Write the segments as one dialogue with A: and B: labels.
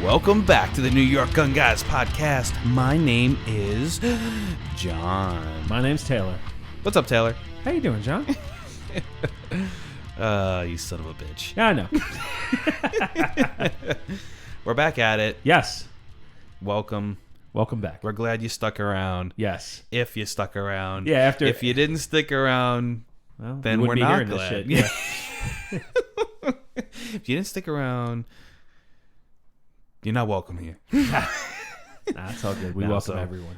A: Welcome back to the New York Gun Guys podcast. My name is John.
B: My name's Taylor.
A: What's up, Taylor?
B: How you doing, John?
A: You son of a bitch.
B: Yeah, I know.
A: We're back at it.
B: Yes.
A: Welcome.
B: Welcome back.
A: We're glad you stuck around.
B: Yes.
A: If you stuck around.
B: Yeah, after...
A: If you didn't stick around,
B: well,
A: then we're not glad.
B: Yeah.
A: If you didn't stick around, you're not welcome here.
B: Nah, it's all good. We welcome everyone.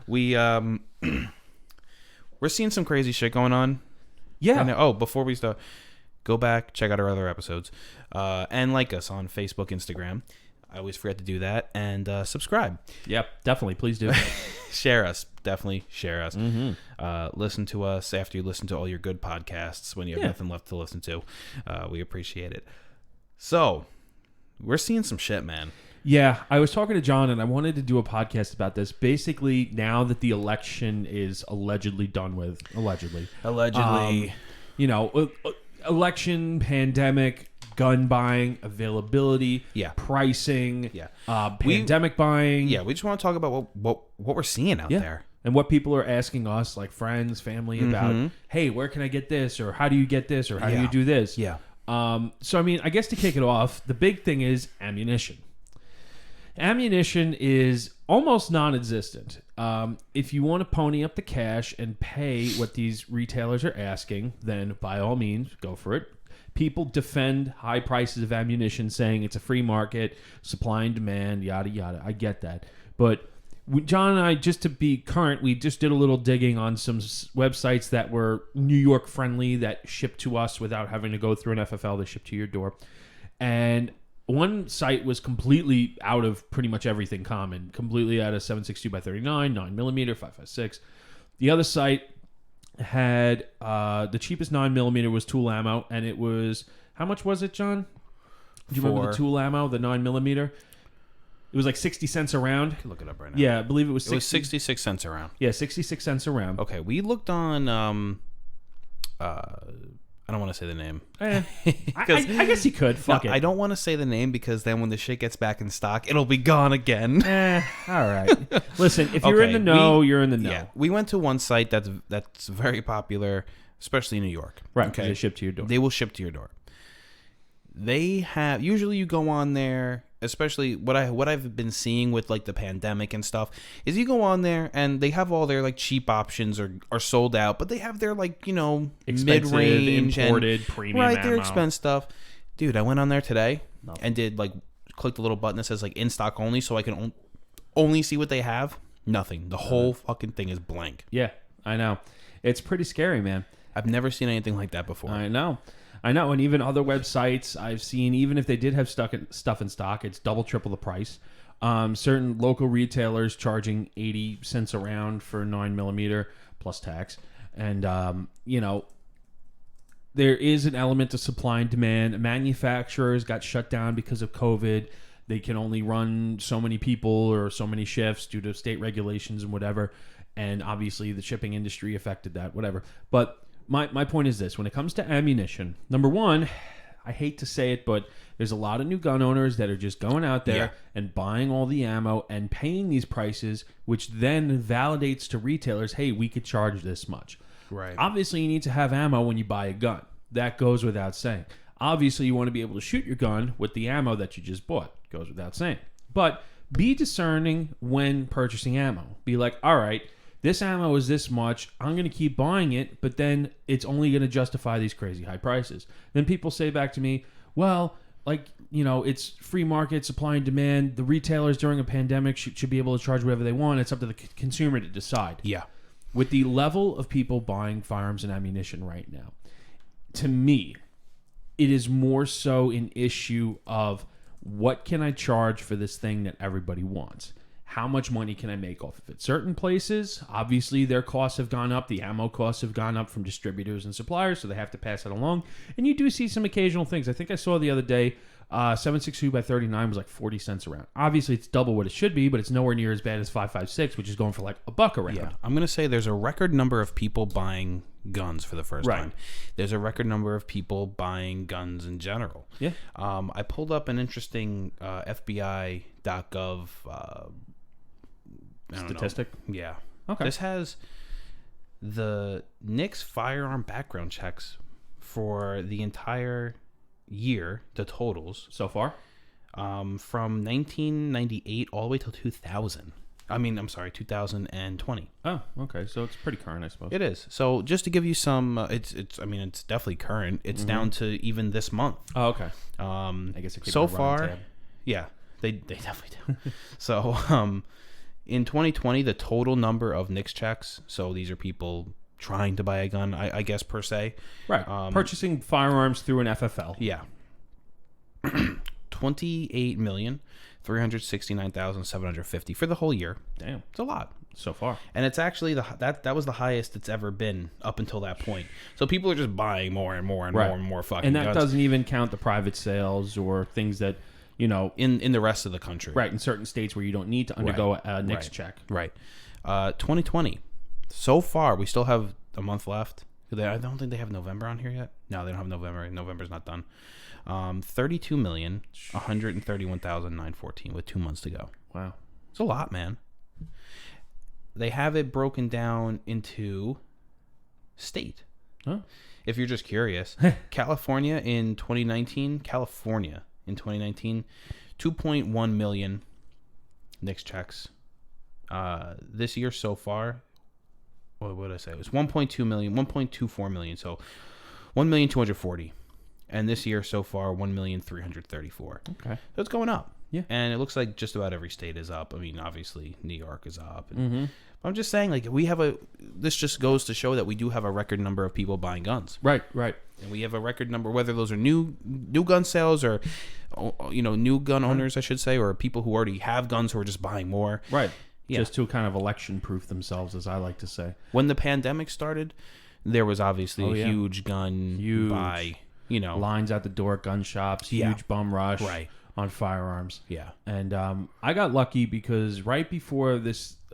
A: We're seeing some crazy shit going on.
B: Yeah.
A: Before we start, go back, check out our other episodes, and like us on Facebook, Instagram. I always forget to do that. And subscribe.
B: Yep, definitely. Please do.
A: Share us. Definitely share us.
B: Mm-hmm.
A: Listen to us after you listen to all your good podcasts when you have nothing left to listen to. We appreciate it. So, we're seeing some shit, man.
B: Yeah, I was talking to John, and I wanted to do a podcast about this. Basically, now that the election is allegedly done with, allegedly, election, pandemic, gun buying, availability, pricing, pandemic buying.
A: Yeah, we just want to talk about what we're seeing out there.
B: And what people are asking us, like friends, family, about, hey, where can I get this? Or how do you get this? Or how do you do this?
A: Yeah.
B: So, I mean, I guess to kick it off, the big thing is ammunition. Ammunition is almost non-existent. If you want to pony up the cash and pay what these retailers are asking, then by all means, go for it. People defend high prices of ammunition, saying it's a free market, supply and demand, yada, yada. I get that. But John and I, just to be current, we just did a little digging on some websites that were New York friendly that shipped to us without having to go through an FFL. They ship to your door. And one site was completely out of pretty much everything common, completely out of 7.62 by 39, 9mm, 5.56. The other site had the cheapest 9mm was tool ammo, and it was, how much was it, John? Do you remember the tool ammo, the 9mm? It was like 60 cents a round.
A: I can look it up right now.
B: Yeah, I believe it was
A: 66 cents a round.
B: Yeah, 66 cents a round.
A: Okay, we looked on I don't want to say the name.
B: I guess you could. Fuck it.
A: I don't want to say the name because then when the shit gets back in stock, it'll be gone again.
B: All right. Listen, if you're in the know, you're in the know. Yeah,
A: we went to one site that's very popular, especially in New York.
B: Right, okay. They ship to your door.
A: They will ship to your door. They have, usually you go on there, especially what I've been seeing with like the pandemic and stuff, is you go on there and they have all their like cheap options are sold out, but they have their like, mid-range
B: imported premium ammo.
A: Their expense stuff. Dude, I went on there today and did like click the little button that says like in stock only, so I can only see what they have. Nothing. The whole fucking thing is blank.
B: Yeah, I know. It's pretty scary, man.
A: I've never seen anything like that before.
B: I know, and even other websites I've seen, even if they did have stuff in stock, it's double, triple the price. Certain local retailers charging 80 cents a round for 9mm plus tax. And, there is an element of supply and demand. Manufacturers got shut down because of COVID. They can only run so many people or so many shifts due to state regulations and whatever. And obviously the shipping industry affected that, whatever. But my point is this. When it comes to ammunition, number one, I hate to say it, but there's a lot of new gun owners that are just going out there and buying all the ammo and paying these prices, which then validates to retailers, hey, we could charge this much.
A: Right.
B: Obviously, you need to have ammo when you buy a gun. That goes without saying. Obviously, you want to be able to shoot your gun with the ammo that you just bought. Goes without saying. But be discerning when purchasing ammo. Be like, all right, this ammo is this much. I'm going to keep buying it, but then it's only going to justify these crazy high prices. Then people say back to me, well, it's free market, supply and demand. The retailers during a pandemic should be able to charge whatever they want. It's up to the consumer to decide.
A: Yeah.
B: With the level of people buying firearms and ammunition right now, to me, it is more so an issue of what can I charge for this thing that everybody wants? How much money can I make off of it? Certain places, obviously, their costs have gone up. The ammo costs have gone up from distributors and suppliers, so they have to pass it along. And you do see some occasional things. I think I saw the other day .7.62 by 39 was like 40 cents a round. Obviously, it's double what it should be, but it's nowhere near as bad as 5.56, which is going for like $1 a round.
A: Yeah, I'm gonna say there's a record number of people buying guns for the first time. There's a record number of people buying guns in general.
B: Yeah.
A: I pulled up an interesting FBI.gov
B: statistic.
A: Yeah.
B: Okay.
A: This has the NYG's firearm background checks for the entire year, the totals
B: So far?
A: from 1998 all the way till 2000. I'm sorry, 2020.
B: Oh, okay. So it's pretty current, I suppose.
A: It is. So just to give you some, it's definitely current. It's down to even this month.
B: Oh, okay.
A: I
B: guess it
A: so far, yeah, they definitely do. So in 2020, the total number of NYG's checks. So these are people trying to buy a gun, I guess per se.
B: Right. Purchasing firearms through an FFL.
A: Yeah. 28,369,750 for the whole year.
B: Damn.
A: It's a lot.
B: So far.
A: And it's actually that was the highest it's ever been up until that point. So people are just buying more and more and more and more fucking
B: And that
A: guns.
B: doesn't even count the private sales or things that, you know,
A: in the rest of the country.
B: right, in certain states where you don't need to undergo a NYG's check.
A: Right. 2020. So far, we still have a month left. I don't think they have November on here yet. No, they don't have November. November's not done. 32,131,914 with 2 months to go.
B: Wow.
A: It's a lot, man. They have it broken down into state.
B: Huh?
A: If you're just curious, California in 2019, 2.1 million NYG's checks. This year so far, what did I say? It was 1.2 million, 1.24 million. So 1,240,000. And this year so far, 1,334,000.
B: Okay.
A: So it's going up.
B: Yeah.
A: And it looks like just about every state is up. I mean, obviously New York is up. And I'm just saying, like, this just goes to show that we do have a record number of people buying guns.
B: Right.
A: And we have a record number, whether those are new gun sales or, new gun owners, I should say, or people who already have guns who are just buying more.
B: Right.
A: Yeah.
B: Just to kind of election-proof themselves, as I like to say.
A: When the pandemic started, there was obviously a huge gun buy,
B: lines at the door at gun shops, huge bum rush on firearms.
A: Yeah.
B: And I got lucky because right before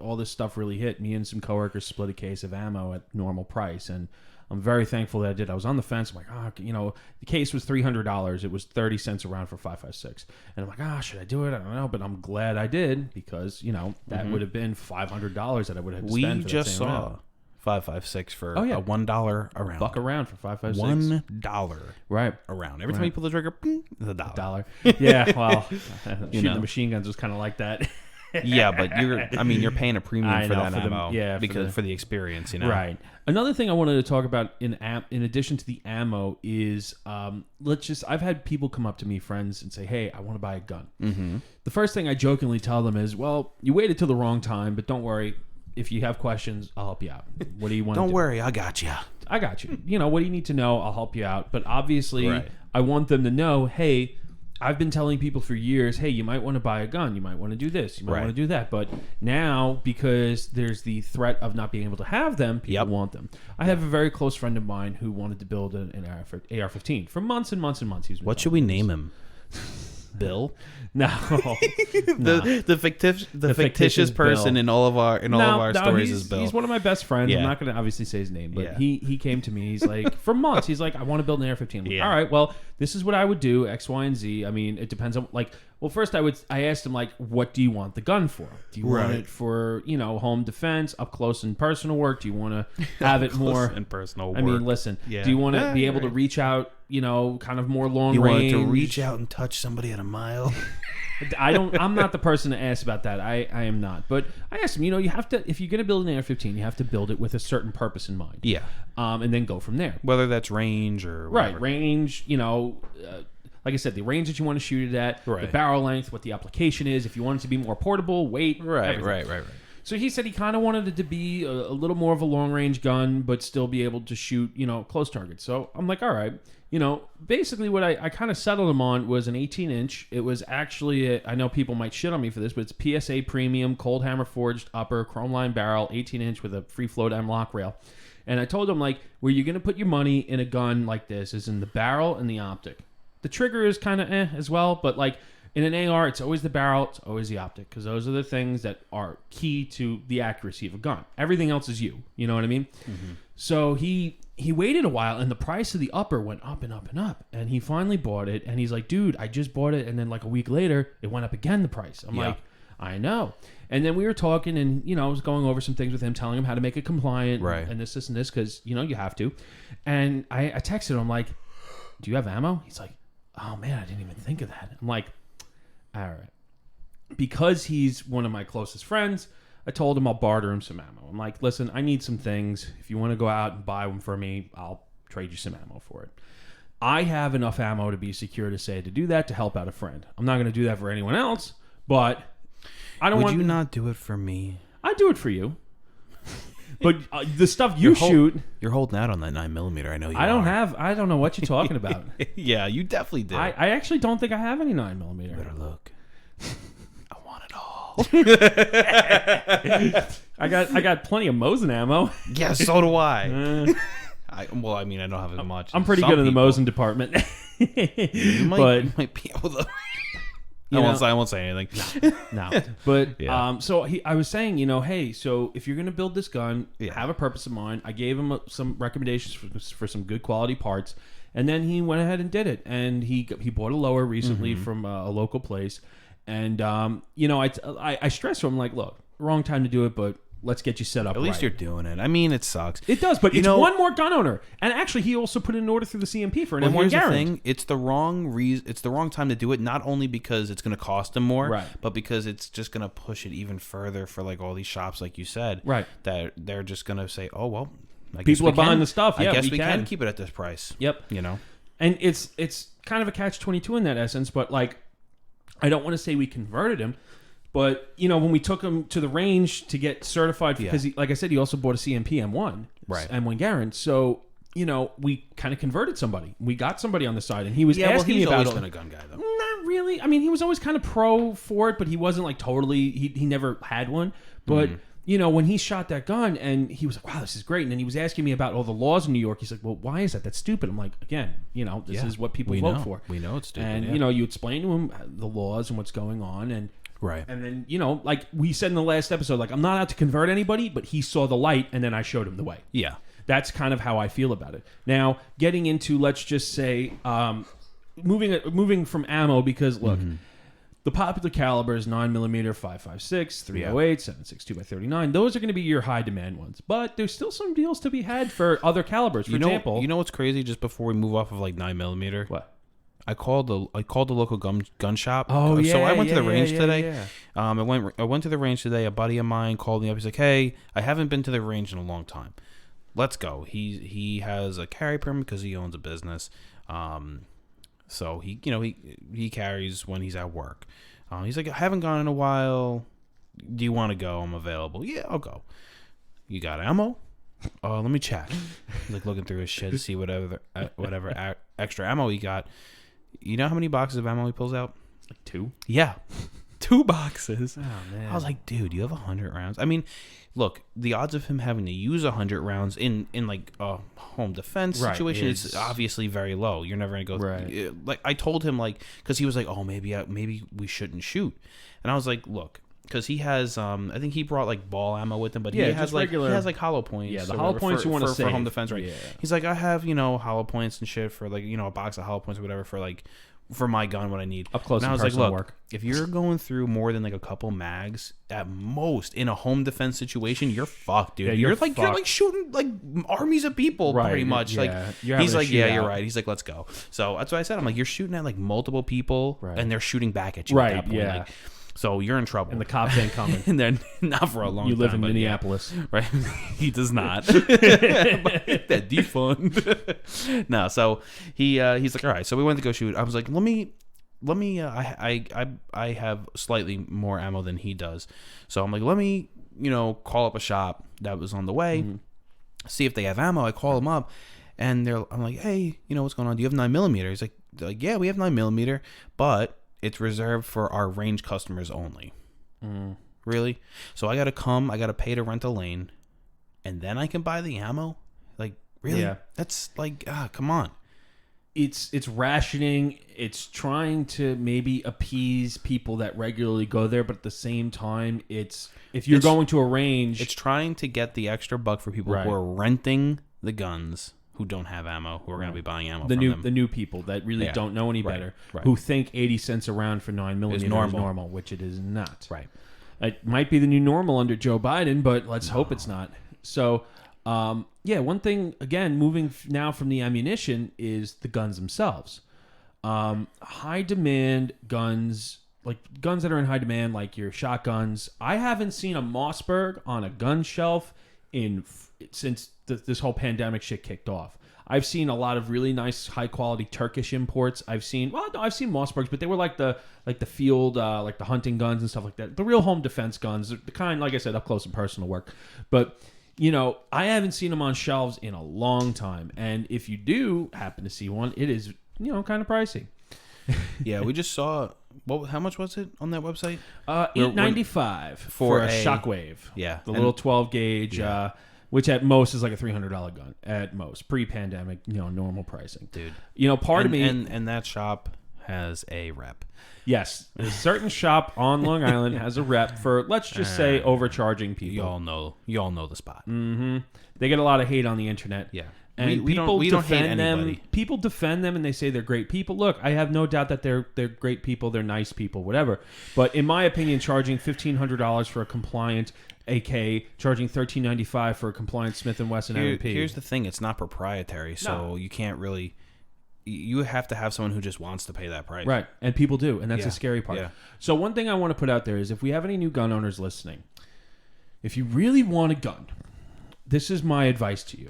B: all this stuff really hit, me and some coworkers split a case of ammo at normal price, and I'm very thankful that I did. I was on the fence. I'm like, the case was $300. It was 30 cents a round for 5.56. And I'm like, should I do it? I don't know, but I'm glad I did because, that would have been $500 that I would have to spend for
A: We just
B: that same
A: saw
B: amount.
A: 5.56 for a $1 a round.
B: Buck a round for 5.56.
A: $1
B: right
A: a round. Every time you pull the trigger, ping, it's a dollar.
B: Yeah, well, shooting the machine guns was kind of like that.
A: Yeah, but you're paying a premium for that ammo.
B: Because
A: for the experience,
B: Right. Another thing I wanted to talk about in addition to the ammo is I've had people come up to me, friends, and say, "Hey, I want to buy a gun." Mm-hmm. The first thing I jokingly tell them is, "Well, you waited till the wrong time, but don't worry. If you have questions, I'll help you out. What do you want?
A: Don't worry, I got you.
B: I got you. What do you need to know? I'll help you out." But obviously, I want them to know, hey, I've been telling people for years, hey, you might want to buy a gun. You might want to do this. You might want to do that. But now, because there's the threat of not being able to have them, people want them. I have a very close friend of mine who wanted to build an AR-15 for months and months and months.
A: What should we name him? Bill?
B: No.
A: The fictitious person
B: Bill.
A: in all of our stories is Bill.
B: He's one of my best friends.
A: Yeah.
B: I'm not going to obviously say his name, but he came to me. He's like, for months, he's like, I want to build an AR-15. I'm like, all right, well, this is what I would do, X, Y, and Z. I mean, it depends on, first I asked him, what do you want the gun for? Do you want it for, home defense, up close and personal work? Do you want to have it more
A: and personal work?
B: I mean, listen, do you want to be able to reach out, kind of more long range?
A: You want to reach out and touch somebody at a mile?
B: I'm not the person to ask about that. I am not. But I asked him, you have to, if you're going to build an AR-15, you have to build it with a certain purpose in mind. Yeah. And then go from there.
A: Whether that's range or whatever.
B: Right. Range, like I said, the range that you want to shoot it at, the barrel length, what the application is, if you want it to be more portable, weight, everything. Right. So he said he kind of wanted it to be a little more of a long-range gun, but still be able to shoot, close targets. So I'm like, all right. Basically what I kind of settled him on was an 18-inch. It was actually, I know people might shit on me for this, but it's PSA premium, cold hammer forged upper, chrome line barrel, 18-inch with a free float M lock rail. And I told him, where you're going to put your money in a gun like this is in the barrel and the optic. The trigger is kind of as well, but like in an AR, it's always the barrel, it's always the optic, because those are the things that are key to the accuracy of a gun. Everything else is you. You know what I mean? Mm-hmm. So he waited a while, and the price of the upper went up and up and up, and he finally bought it, and he's like, dude, I just bought it, and then like a week later, it went up again, the price. I'm like, I know. And then we were talking, and, I was going over some things with him, telling him how to make it compliant,
A: right,
B: and this, because, you have to. And I texted him, I'm like, do you have ammo? He's like, oh, man, I didn't even think of that. I'm like, all right. Because he's one of my closest friends, I told him I'll barter him some ammo. I'm like, listen, I need some things. If you want to go out and buy them for me, I'll trade you some ammo for it. I have enough ammo to be secure to do that, to help out a friend. I'm not going to do that for anyone else, but I don't want...
A: Would you not do it for me?
B: I'd do it for you. But the stuff you shoot...
A: You're holding out on that 9mm. I know you
B: I don't know what you're talking about.
A: Yeah, you definitely did.
B: I actually don't think I have any 9mm.
A: Better look. I want it all.
B: I got plenty of Mosin ammo.
A: Yeah, so do I. I don't have as much.
B: I'm pretty good in the Mosin department.
A: you might be able to... I won't say anything.
B: No. But so I was saying, hey, so if you're going to build this gun, have a purpose in mind. I gave him some recommendations for some good quality parts, and then he went ahead and did it. And he bought a lower recently from a local place, and I stress to him, like, look, wrong time to do it, but let's get you set up.
A: At least you're doing it. I mean, it sucks.
B: It does, but it's one more gun owner. And actually, he also put in an order through the CMP for an M1
A: here's
B: Garand.
A: The thing. It's the wrong reason. It's the wrong time to do it. Not only because it's going to cost him more,
B: right,
A: but because it's just going to push it even further for like all these shops, like you said,
B: right?
A: That they're just going to say, oh well,
B: people are buying the stuff.
A: I guess we can keep it at this price.
B: Yep. And it's kind of a catch-22 in that essence, but like, I don't want to say we converted him. But, when we took him to the range to get certified, because, like I said, he also bought a CMP M1,
A: right?
B: M1 Garand. So, we kind of converted somebody. We got somebody on the side, and he was asking me about it.
A: He's always been a gun guy, though.
B: Not really. I mean, he was always kind of pro for it, but he wasn't like totally, he never had one. But, when he shot that gun, and he was like, wow, this is great. And then he was asking me about all the laws in New York. He's like, well, why is that? That's stupid. I'm like, again, this is what people vote for.
A: We know it's stupid.
B: And, you explain to him the laws and what's going on, and...
A: Right.
B: And then, like we said in the last episode, like, I'm not out to convert anybody, but he saw the light, and then I showed him the way.
A: Yeah.
B: That's kind of how I feel about it. Now, getting into, let's just say, moving from ammo, because, look, the popular calibers, 9mm, 5.56, 308, 7.62 by 39, those are going to be your high-demand ones. But there's still some deals to be had for other calibers. For example...
A: You know what's crazy, just before we move off of, like, 9mm?
B: What?
A: I called the local gun shop.
B: Oh yeah.
A: So I went to the range today.
B: Yeah.
A: I went to the range today. A buddy of mine called me up. He's like, "Hey, I haven't been to the range in a long time. Let's go." He has a carry permit because he owns a business. So he carries when he's at work. He's like, "I haven't gone in a while. Do you want to go? I'm available." "Yeah, I'll go." "You got ammo?" Let me check." Like looking through his shit to see whatever extra ammo he got. You know how many boxes of ammo he pulls out?
B: Like 2?
A: Yeah. 2 boxes.
B: Oh, man.
A: I was like, dude, you have 100 rounds. I mean, look, the odds of him having to use 100 rounds in like a home defense situation is obviously very low. You're never going to go...
B: Right.
A: Like, I told him, like... Because he was like, oh, maybe we shouldn't shoot. And I was like, look... Because he has, I think he brought like ball ammo with him, but he has like regular, he has like hollow points.
B: Yeah, the hollow points you want to save
A: for home defense, right?
B: Yeah.
A: He's like, I have hollow points and shit for like a box of hollow points or whatever for my gun, what I need
B: up close.
A: And I was
B: like,
A: look, if you're going through more than like a couple mags at most in a home defense situation, you're fucked, dude.
B: Yeah,
A: you're like shooting like armies of people, pretty much.
B: Yeah.
A: Like he's like, yeah, you're right. He's like, let's go. So that's what I said. I'm like, you're shooting at like multiple people, and they're shooting back at you.
B: Right.
A: At that point.
B: Yeah.
A: Like, so you're in trouble.
B: And the cops ain't coming.
A: And then not for a long time.
B: You live in Minneapolis.
A: Yeah, right? He does not. That defund. No, so he's like, all right, so we went to go shoot. I was like, let me I have slightly more ammo than he does. So I'm like, let me, call up a shop that was on the way, see if they have ammo. I call them up and I'm like, hey, what's going on? Do you have 9mm? He's like, yeah, we have 9mm, but it's reserved for our range customers only. Really? So I got to pay to rent a lane, and then I can buy the ammo? Like, really?
B: Yeah.
A: That's like, come on.
B: it's rationing. It's trying to maybe appease people that regularly go there, but at the same time, if you're going to a range,
A: it's trying to get the extra buck for people
B: Right.
A: who are renting the guns, who don't have ammo, who are going to be buying ammo from them.
B: the new people that really
A: Yeah.
B: don't know any
A: Right.
B: better,
A: Right.
B: who think 80 cents a round for 9mm is
A: normal.
B: normal, which it is not.
A: Right.
B: It might be the new normal under Joe Biden, but let's hope it's not. So, one thing, again, moving now from the ammunition is the guns themselves. High demand guns, like guns that are in high demand, like your shotguns. I haven't seen a Mossberg on a gun shelf since this whole pandemic shit kicked off. I've seen a lot of really nice, high quality Turkish imports. I've seen Mossbergs, but they were like the field, like the hunting guns and stuff like that. The real home defense guns, the kind, like I said, up close and personal work. But I haven't seen them on shelves in a long time. And if you do happen to see one, it is kind of pricey.
A: Yeah, we just saw. How much was it on that website?
B: $8.95 for a Shockwave.
A: Yeah,
B: the little 12 gauge. Yeah. Which at most is like a $300 gun at most, pre-pandemic, normal pricing.
A: Dude,
B: part of me
A: and that shop has a rep.
B: Yes, a certain shop on Long Island has a rep for, let's just say, overcharging people.
A: You all know the spot.
B: Mm-hmm. They get a lot of hate on the internet.
A: Yeah.
B: And
A: we don't hate anybody.
B: People defend them and they say they're great people. Look, I have no doubt that they're great people, they're nice people, whatever. But in my opinion, charging $1,500 for a compliant AK, charging $13.95 for a compliant Smith & Wesson M&P.
A: Here's the thing: it's not proprietary, so you can't really. You have to have someone who just wants to pay that price,
B: right? And people do, and that's the scary part.
A: Yeah.
B: So one thing I want to put out there is, if we have any new gun owners listening, if you really want a gun, this is my advice to you: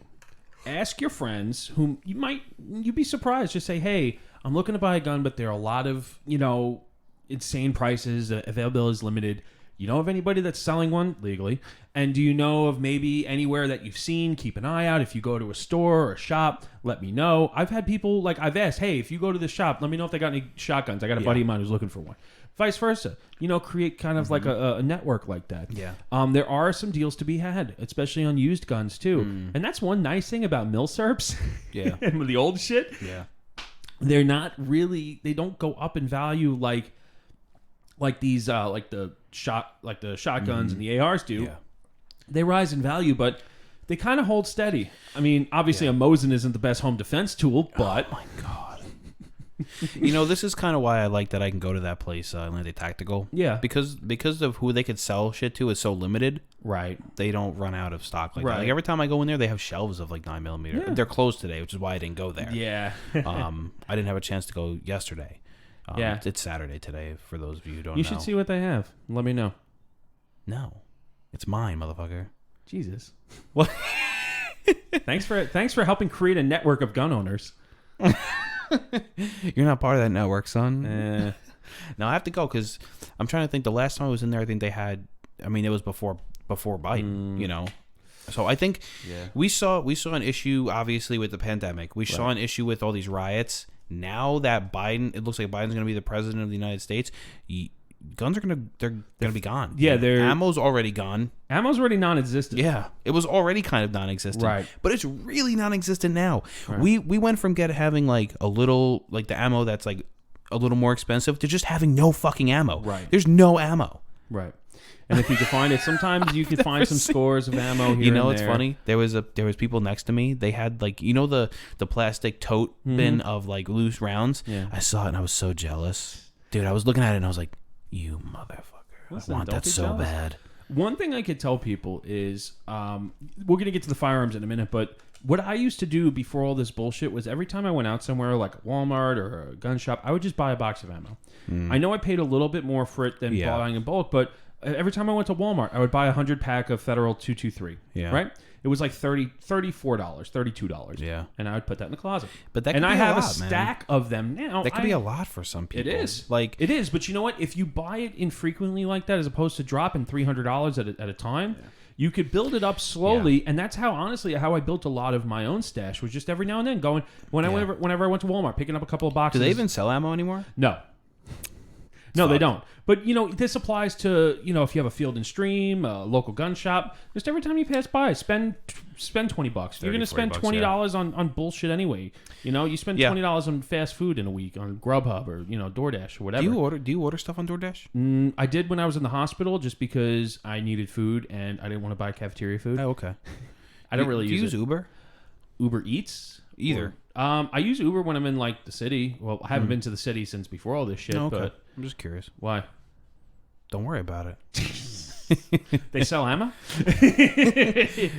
B: ask your friends whom you'd be surprised. Just say, hey, I'm looking to buy a gun, but there are a lot of insane prices. Availability is limited. You know of anybody that's selling one legally? And do you know of maybe anywhere that you've seen? Keep an eye out. If you go to a store or a shop, let me know. I've had people, I've asked, hey, if you go to the shop, let me know if they got any shotguns. I got a buddy of mine who's looking for one. Vice versa. Create kind of like a network like that.
A: Yeah.
B: There are some deals to be had, especially on used guns too. And that's one nice thing about milsurps.
A: Yeah.
B: And the old shit.
A: Yeah.
B: They're not really, they don't go up in value like these the shotguns and the ARs do.
A: Yeah.
B: They rise in value, but they kind of hold steady. I mean, obviously a Mosin isn't the best home defense tool, but
A: oh my god. This is kind of why I like that I can go to that place, Atlantic Tactical.
B: Yeah.
A: Because of who they could sell shit to is so limited.
B: Right.
A: They don't run out of stock like
B: Right.
A: that. Like every time I go in there, they have shelves of 9mm.
B: Yeah.
A: They're closed today, which is why I didn't go there.
B: Yeah.
A: I didn't have a chance to go yesterday.
B: Yeah.
A: It's Saturday today, for those of you who don't know.
B: You should see what they have. Let me know.
A: No. It's mine, motherfucker.
B: Jesus.
A: What?
B: Thanks for helping create a network of gun owners.
A: You're not part of that network, son.
B: No,
A: I have to go because I'm trying to think. The last time I was in there, I think they had. I mean, it was before Biden. So I think we saw an issue obviously with the pandemic. We saw an issue with all these riots. Now that it looks like Biden's going to be the president of the United States. Guns are they're gonna be gone.
B: Yeah,
A: ammo's already gone.
B: Ammo's already non-existent.
A: Yeah, it was already kind of non-existent.
B: Right.
A: But it's really non-existent now.
B: Right.
A: We went from having a little the ammo that's a little more expensive to just having no fucking ammo.
B: Right.
A: There's no ammo.
B: Right. And if you can find it, sometimes you can find some scores of ammo here.
A: It's funny. There was people next to me. They had the plastic tote bin of loose rounds.
B: Yeah.
A: I saw it and I was so jealous, dude. I was looking at it and I was like, you motherfucker!
B: Listen,
A: I want
B: don't
A: that
B: be
A: so
B: jealous.
A: bad.
B: One thing I could tell people is, we're going to get to the firearms in a minute, but what I used to do before all this bullshit was every time I went out somewhere like a Walmart or a gun shop, I would just buy a box of ammo. I know I paid a little bit more for it than buying in bulk, but every time I went to Walmart, I would buy a 100-pack of Federal 223.
A: Yeah.
B: Right? It was like $34, $32.
A: Yeah.
B: And I would put that in the closet.
A: But that could
B: and
A: be
B: I have
A: a lot,
B: a stack of them now.
A: That could be a lot for some people.
B: It is.
A: It
B: is, but you know what? If you buy it infrequently like that, as opposed to dropping $300 at a time, you could build it up slowly, and that's how I built a lot of my own stash. Was just every now and then going whenever I went to Walmart, picking up a couple of boxes.
A: Do they even sell ammo anymore?
B: No. No, they don't. But, this applies to, if you have a Field and Stream, a local gun shop, just every time you pass by, spend $20. You're going to spend $20 on bullshit anyway. You spend $20 on fast food in a week on Grubhub or, DoorDash or whatever.
A: Do you order stuff on DoorDash?
B: I did when I was in the hospital just because I needed food and I didn't want to buy cafeteria food.
A: Oh, okay.
B: I don't really use
A: Uber?
B: Uber Eats?
A: Either.
B: I use Uber when I'm in like the city. Well, I haven't been to the city since before all this shit.
A: Oh, okay.
B: But
A: I'm just curious.
B: Why?
A: Don't worry about it.
B: They sell ammo?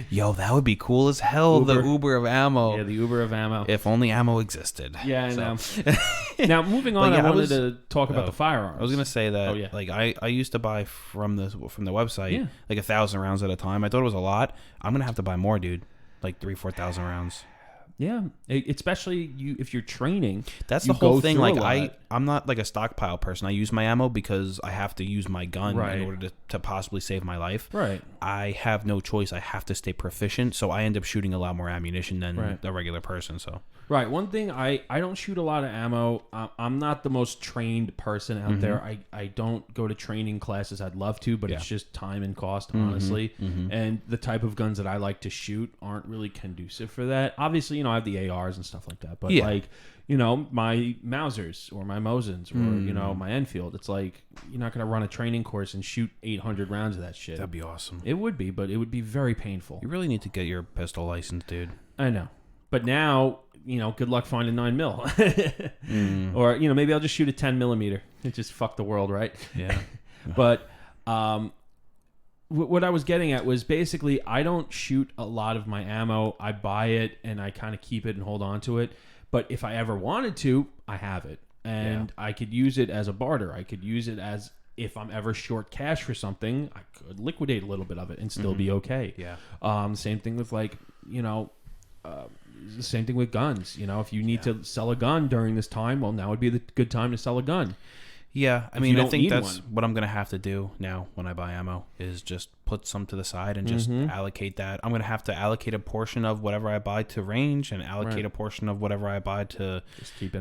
A: Yo, that would be cool as hell.
B: Uber.
A: The Uber of ammo.
B: Yeah, the Uber of ammo.
A: If only ammo existed.
B: Yeah, I know. Now, moving on, I wanted to talk about the firearms.
A: I was gonna say that. Like I used to buy from the website like 1,000 rounds at a time. I thought it was a lot. I'm gonna have to buy more, dude. Like 3,000-4,000 rounds.
B: Yeah, especially if you're training.
A: That's the whole thing. Like I'm not like a stockpile person. I use my ammo because I have to use my gun in order to possibly save my life.
B: Right.
A: I have no choice. I have to stay proficient, so I end up shooting a lot more ammunition than a regular person. So.
B: Right. One thing, I don't shoot a lot of ammo. I'm not the most trained person out there. I don't go to training classes. I'd love to, but it's just time and cost, honestly. And the type of guns that I like to shoot aren't really conducive for that. Obviously, I have the ARs and stuff like that. But my Mausers or my Mosins or, my Enfield, it's like you're not going to run a training course and shoot 800 rounds of that shit.
A: That'd be awesome.
B: It would be, but it would be very painful.
A: You really need to get your pistol license, dude.
B: I know. But now... good luck finding 9mm. Or, maybe I'll just shoot a 10 millimeter. It just fuck the world, right?
A: Yeah.
B: But what I was getting at was basically I don't shoot a lot of my ammo. I buy it and I kind of keep it and hold on to it. But if I ever wanted to, I have it. And I could use it as a barter. I could use it as if I'm ever short cash for something, I could liquidate a little bit of it and still be okay.
A: Yeah.
B: Same thing with the same thing with guns. If you need to sell a gun during this time, well, now would be the good time to sell a gun.
A: Yeah, I mean, I think that's what I'm going to have to do now when I buy ammo is just put some to the side and just allocate that. I'm going to have to allocate a portion of whatever I buy to range and allocate a portion of whatever I buy to just keep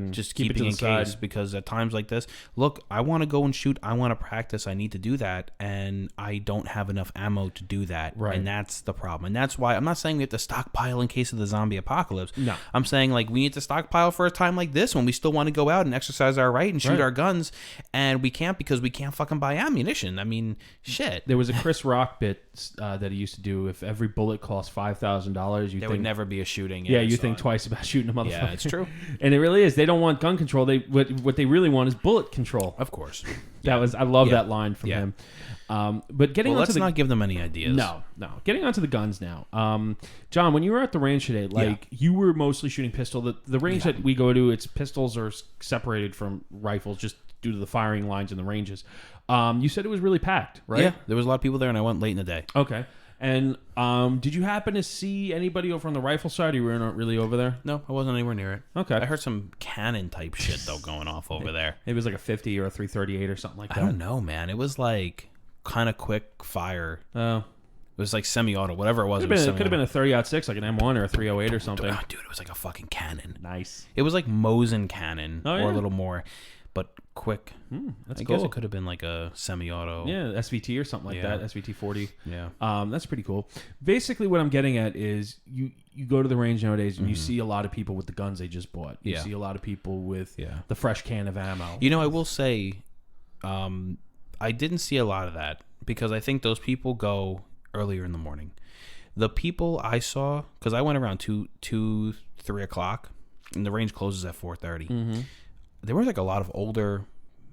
A: it in case. Because at times like this, look, I want to go and shoot. I want to practice. I need to do that. And I don't have enough ammo to do that.
B: Right.
A: And that's the problem. And that's why I'm not saying we have to stockpile in case of the zombie apocalypse.
B: No.
A: I'm saying like we need to stockpile for a time like this when we still want to go out and exercise our right and shoot our guns. And we can't because we can't fucking buy ammunition. I mean, shit.
B: There was a Chris Rock bit that he used to do. If every bullet cost $5,000,
A: there would never be a shooting.
B: Yeah, you think twice about shooting a motherfucker.
A: Yeah, it's true.
B: And it really is. They don't want gun control. What they really want is bullet control.
A: Of course.
B: I love that line from him. But let's
A: not give them any ideas.
B: No. Getting onto the guns now. John, when you were at the range today, you were mostly shooting pistol. The range that we go to, its pistols are separated from rifles just due to the firing lines and the ranges. You said it was really packed, right?
A: Yeah, there was a lot of people there, and I went late in the day.
B: Okay. And did you happen to see anybody over on the rifle side? Or you were not really over there?
A: No, I wasn't anywhere near it.
B: Okay.
A: I heard some cannon type shit though going off over there.
B: It was like a 50 or a 338 or something like that.
A: I don't know, man. It was like kind of quick fire.
B: Oh.
A: It was like semi-auto, whatever it was.
B: It could have been a 30-06, like an M1 or a 308 or something.
A: Dude, it was like a fucking cannon.
B: Nice.
A: It was like Mosin cannon or a little more, but quick.
B: That's
A: I
B: cool.
A: guess it could have been like a semi-auto.
B: Yeah, SVT or something like that. SVT 40.
A: Yeah.
B: That's pretty cool. Basically, what I'm getting at is you go to the range nowadays and you see a lot of people with the guns they just bought. You see a lot of people with the fresh can of ammo.
A: I will say, I didn't see a lot of that because I think those people go earlier in the morning. The people I saw, because I went around 2, 3 o'clock, and the range closes at 4:30. There were like a lot of older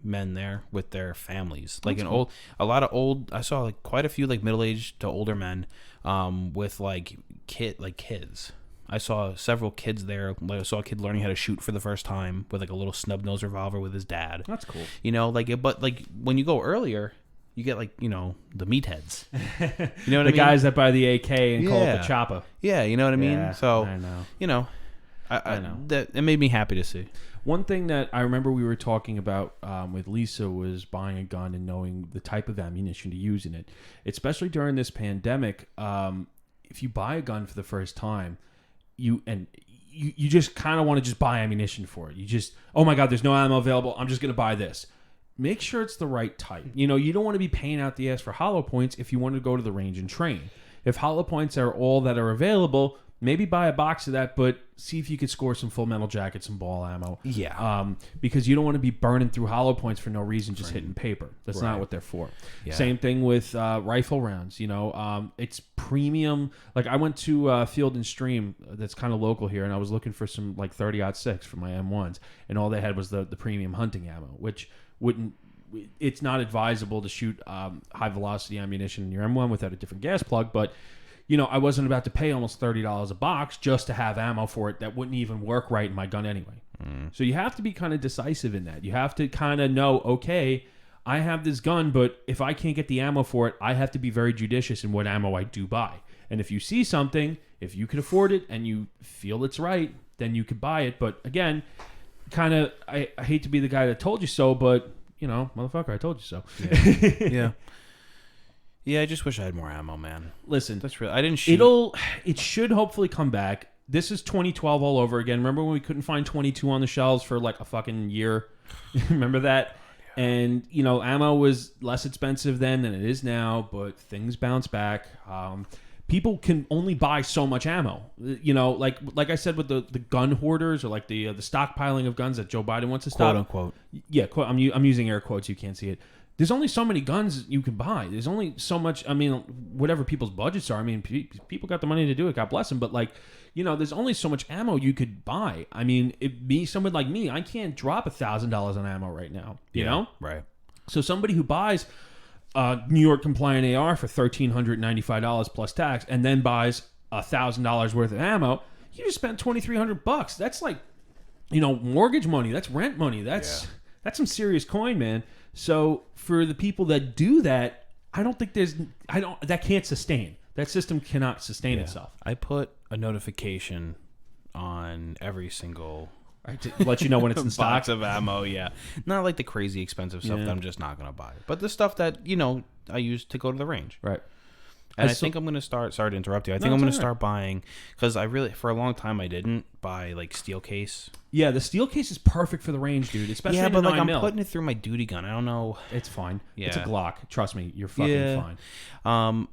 A: men there with their families, like a lot of old. I saw like quite a few like middle-aged to older men, with like kids. I saw several kids there. Like I saw a kid learning how to shoot for the first time with like a little snub-nosed revolver with his dad.
B: That's cool.
A: But like when you go earlier, you get like the meatheads. You know what I mean?
B: The guys that buy the AK and call it the chopper.
A: Yeah, you know what I mean.
B: Yeah,
A: so
B: I know.
A: I know that it made me happy to see.
B: One thing that I remember we were talking about with Lisa was buying a gun and knowing the type of ammunition to use in it. Especially during this pandemic, if you buy a gun for the first time, you just kind of want to just buy ammunition for it. You just, oh my God, there's no ammo available. I'm just going to buy this. make sure it's the right type. You don't want to be paying out the ass for hollow points if you want to go to the range and train. If hollow points are all that are available, maybe buy a box of that, but see if you could score some full metal jackets and ball ammo.
A: Yeah.
B: Because you don't want to be burning through hollow points for no reason, just hitting paper. That's not what they're for.
A: Yeah.
B: Same thing with rifle rounds. It's premium. Like I went to Field and Stream that's kind of local here, and I was looking for some like 30-06 for my M1s, and all they had was the premium hunting ammo, which wouldn't. It's not advisable to shoot high velocity ammunition in your M1 without a different gas plug, but I wasn't about to pay almost $30 a box just to have ammo for it that wouldn't even work right in my gun anyway. So you have to be kind of decisive in that. You have to kind of know, okay, I have this gun, but if I can't get the ammo for it, I have to be very judicious in what ammo I do buy. And if you see something, if you can afford it and you feel it's right, then you could buy it. But again, I hate to be the guy that told you so, but motherfucker, I told you so.
A: Yeah. Yeah, I just wish I had more ammo, man.
B: Listen,
A: That's real. I didn't shoot.
B: It should hopefully come back. This is 2012 all over again. Remember when we couldn't find 22 on the shelves for like a fucking year? Remember that? Yeah. And ammo was less expensive then than it is now, but things bounce back. People can only buy so much ammo. Like I said with the gun hoarders or like the stockpiling of guns that Joe Biden wants to stop.
A: Quote unquote.
B: Yeah, I'm using air quotes. You can't see it. There's only so many guns you can buy. There's only so much. I mean, whatever people's budgets are. I mean, people got the money to do it. God bless them. But there's only so much ammo you could buy. I mean, someone like me, I can't drop $1,000 on ammo right now. You know,
A: right?
B: So somebody who buys New York compliant AR for $1,395 plus tax, and then buys $1,000 worth of ammo, you just spent $2,300. That's like, mortgage money. That's rent money. That's some serious coin, man. So for the people that do that, I don't think that can't sustain. That system cannot sustain itself.
A: I put a notification on every single
B: to let you know when it's in stock.
A: Box of ammo, yeah. Not like the crazy expensive stuff that I'm just not going to buy. But the stuff that, I use to go to the range.
B: Right.
A: And I think I'm going to start, sorry to interrupt you. I think I'm going to start buying, because for a long time I didn't buy like steel case.
B: Yeah, the steel case is perfect for the range, dude. Especially
A: but like
B: 9mm.
A: I'm putting it through my duty gun. I don't know.
B: It's fine.
A: Yeah.
B: It's a Glock. Trust me, you're fucking fine.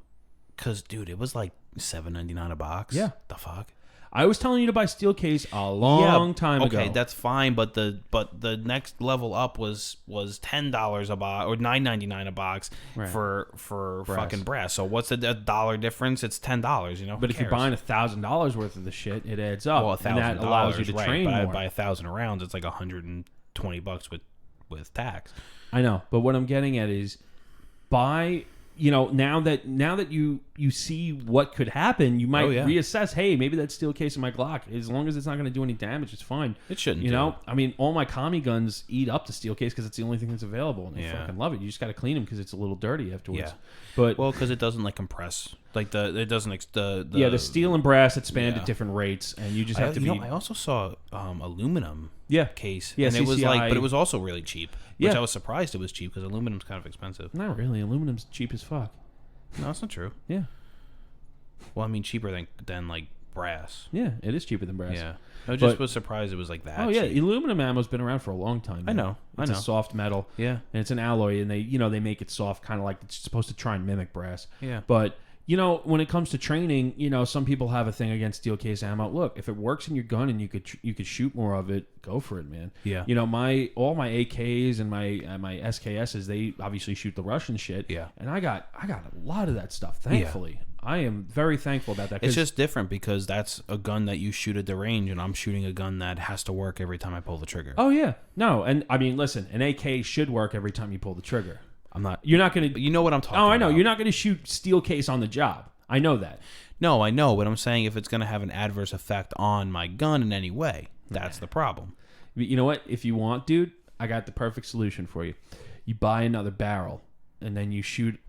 A: Because dude, it was like $7.99 a box.
B: Yeah.
A: The fuck.
B: I was telling you to buy steel case a long time ago.
A: Okay, that's fine, but the next level up was $10 a box or $9.99 a box for fucking brass. So what's the dollar difference? It's $10.
B: But if you're buying $1,000 worth of the shit, it adds up.
A: Well,
B: and that allows you to train more.
A: By 1,000 rounds, it's like $120 with tax.
B: I know, but what I'm getting at is buy. Now that you see what could happen, you might reassess. Hey, maybe that steel case in my Glock, as long as it's not going to do any damage, it's fine.
A: It shouldn't.
B: I mean, all my commie guns eat up the steel case because it's the only thing that's available, and I fucking love it. You just got to clean them because it's a little dirty afterwards.
A: Yeah.
B: But
A: because it doesn't like compress. Like
B: the steel and brass expand at different rates, and you just have to be.
A: I also saw aluminum.
B: Case.
A: Yeah, and
B: CCI.
A: it was but it was also really cheap. Which I was surprised it was cheap because aluminum's kind of expensive.
B: Not really. Aluminum's cheap as fuck.
A: No, that's not true.
B: Yeah.
A: Well, I mean, cheaper than like brass.
B: Yeah, it is cheaper than brass.
A: Yeah. I just was surprised it was like that.
B: Oh yeah,
A: cheap.
B: Aluminum ammo's been around for a long time. Man.
A: I know.
B: It's a soft metal.
A: Yeah.
B: And it's an alloy, and they make it soft, kind of like it's supposed to try and mimic brass.
A: Yeah.
B: But when it comes to training, some people have a thing against steel case ammo. Look, if it works in your gun and you could shoot more of it, go for it, man.
A: Yeah.
B: All my AKs and my SKSs, they obviously shoot the Russian shit.
A: Yeah.
B: And I got a lot of that stuff. Thankfully, I am very thankful about that.
A: It's just different because that's a gun that you shoot at the range, and I'm shooting a gun that has to work every time I pull the trigger.
B: Oh yeah, no, and I mean, listen, an AK should work every time you pull the trigger.
A: You're not
B: going to...
A: You know what I'm talking about.
B: Oh, I know. You're not going to shoot steel case on the job. I know that.
A: No, I know. But I'm saying if it's going to have an adverse effect on my gun in any way, that's the problem.
B: You know what? If you want, dude, I got the perfect solution for you. You buy another barrel, and then you shoot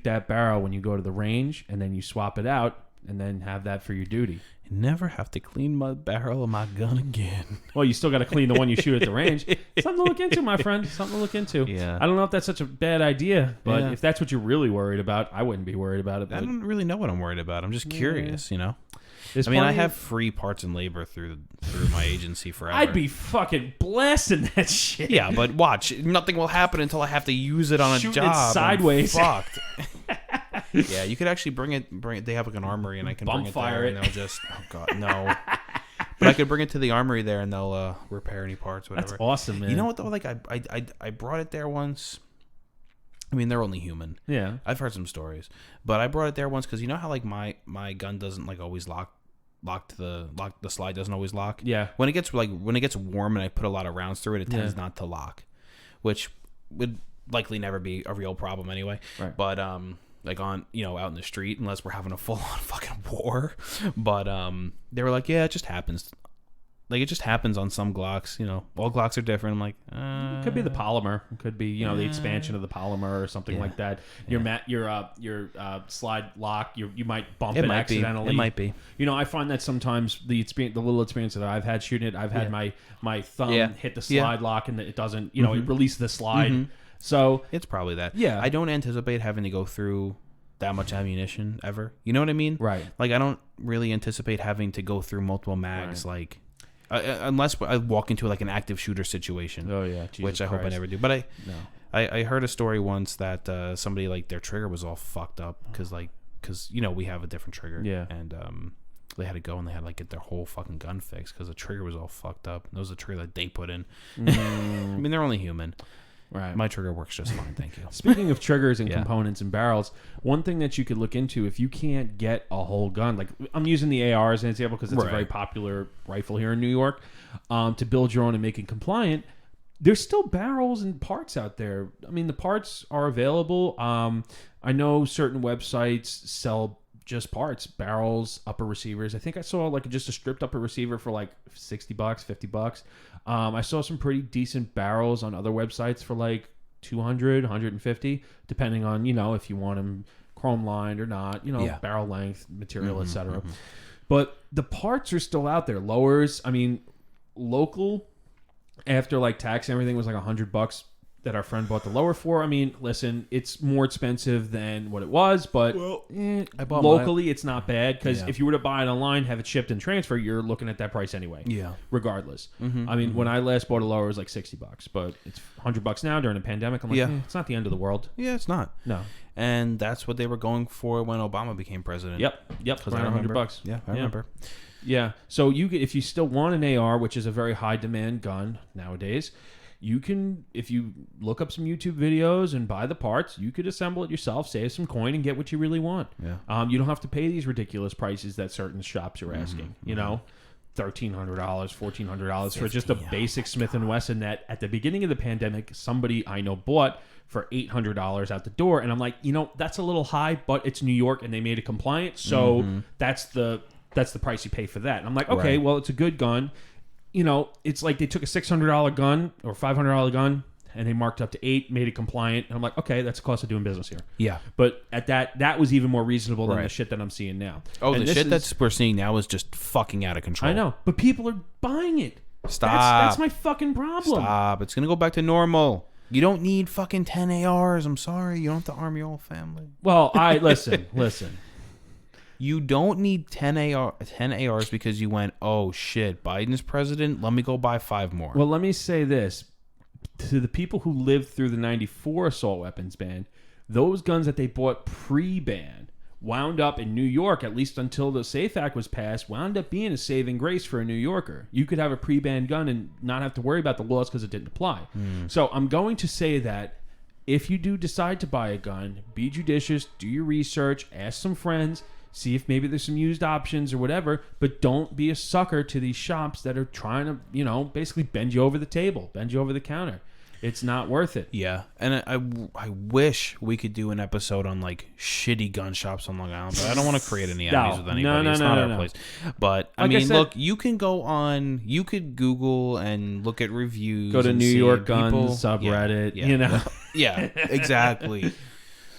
B: that barrel when you go to the range, and then you swap it out, and then have that for your duty.
A: You never have to clean my barrel of my gun again.
B: Well, you still got to clean the one you shoot at the range. Something to look into, my friend. Something to look into.
A: Yeah.
B: I don't know if that's such a bad idea, but if that's what you're really worried about, I wouldn't be worried about it. But
A: I don't really know what I'm worried about. I'm just curious,
B: There's
A: I mean, I
B: plenty
A: have
B: of-
A: free parts and labor through my agency forever.
B: I'd be fucking blasting that shit.
A: Yeah, but watch, nothing will happen until I have to use it on a
B: Shooting it
A: job. I'm
B: sideways.
A: fucked. Yeah, you could actually bring it. They have like an armory, and I can
B: Bump
A: bring it
B: fire
A: there,
B: it.
A: and they'll just. Oh god, no. But I could bring it to the armory there, and they'll repair any parts, whatever.
B: That's awesome, man.
A: You know what though? Like I brought it there once. I mean, they're only human.
B: Yeah.
A: I've heard some stories, but I brought it there once because you know how like my gun doesn't like always lock. The slide doesn't always lock.
B: Yeah.
A: When it gets warm and I put a lot of rounds through it, it tends not to lock, which would likely never be a real problem anyway.
B: Right.
A: But like on out in the street, unless we're having a full on fucking war. But they were like, yeah, it just happens. Like it just happens on some Glocks. All Glocks are different. I'm like,
B: It could be the polymer. It could be the expansion of the polymer or something like that. Your slide lock. You might bump it accidentally.
A: It might be.
B: I find that sometimes the little experience that I've had shooting it, I've had my thumb hit the slide lock and it doesn't. It releases the slide. So
A: It's probably that.
B: Yeah.
A: I don't anticipate having to go through that much ammunition ever. You know what I mean?
B: Right.
A: Like I don't really anticipate having to go through multiple mags.
B: Right.
A: Like. Unless I walk into like an active shooter situation.
B: Oh yeah,
A: which I hope I never do. But I heard a story once that somebody like their trigger was all fucked up because we have a different trigger.
B: Yeah.
A: And they had to go and they had to like get their whole fucking gun fixed because the trigger was all fucked up. And that was the trigger that they put in. I mean, they're only human.
B: Right.
A: My trigger works just fine, thank you.
B: Speaking of triggers and components and barrels, one thing that you could look into if you can't get a whole gun, like I'm using the AR as an example because it's a very popular rifle here in New York, to build your own and make it compliant, there's still barrels and parts out there. I mean, the parts are available. I know certain websites sell just parts, barrels, upper receivers. I think I saw like just a stripped upper receiver for like $60, $50. I saw some pretty decent barrels on other websites for like 200, 150, depending on, if you want them chrome lined or not, barrel length, material, etc. But the parts are still out there. Lowers, I mean, local, after like tax and everything was like $100 that our friend bought the lower for. I mean, listen, it's more expensive than what it was, but
A: I bought
B: locally it's not bad because if you were to buy it online, have it shipped and transfer, you're looking at that price anyway.
A: Yeah.
B: Regardless. I mean, when I last bought a lower, it was like $60, but it's $100 now during a pandemic. I'm like, it's not the end of the world.
A: Yeah, it's not.
B: No.
A: And that's what they were going for when Obama became president.
B: Yep.
A: Because
B: Around
A: I remember.
B: $100.
A: Yeah, I remember.
B: Yeah. So if you still want an AR, which is a very high demand gun nowadays, you can, if you look up some YouTube videos and buy the parts, you could assemble it yourself, save some coin, and get what you really want.
A: Yeah.
B: You don't have to pay these ridiculous prices that certain shops are asking. $1,300, $1,400 for just a basic Smith & Wesson that at the beginning of the pandemic, somebody I know bought for $800 out the door. And I'm like, that's a little high, but it's New York and they made it compliant. So that's the price you pay for that. And I'm like, okay, well, it's a good gun. It's like they took a $600 gun or $500 gun and they marked up to $800, made it compliant. And I'm like, okay, that's the cost of doing business here.
A: Yeah.
B: But at that was even more reasonable than the shit that I'm seeing now.
A: Oh,
B: and
A: the shit that we're seeing now is just fucking out of control.
B: I know, but people are buying it.
A: Stop.
B: That's my fucking problem.
A: Stop. It's going to go back to normal. You don't need fucking 10 ARs. I'm sorry. You don't have to arm your whole family.
B: Well, listen.
A: You don't need 10 ARs because you went, oh shit, Biden's president. Let me go buy 5 more.
B: Well, let me say this to the people who lived through the '94 assault weapons ban. Those guns that they bought pre-ban wound up in New York, at least until the SAFE Act was passed, wound up being a saving grace for a New Yorker. You could have a pre-ban gun and not have to worry about the laws because it didn't apply. So I'm going to say that if you do decide to buy a gun, be judicious, do your research, ask some friends, see if maybe there's some used options or whatever, but don't be a sucker to these shops that are trying to, basically bend you over the table, bend you over the counter. It's not worth it.
A: Yeah, and I wish we could do an episode on like shitty gun shops on Long Island, but I don't want to create any enemies with anybody. It's not our place. But I mean, look, you can go on. You could Google and look at reviews.
B: Go to
A: and
B: New
A: see
B: York
A: people,
B: Guns subreddit.
A: Yeah, exactly.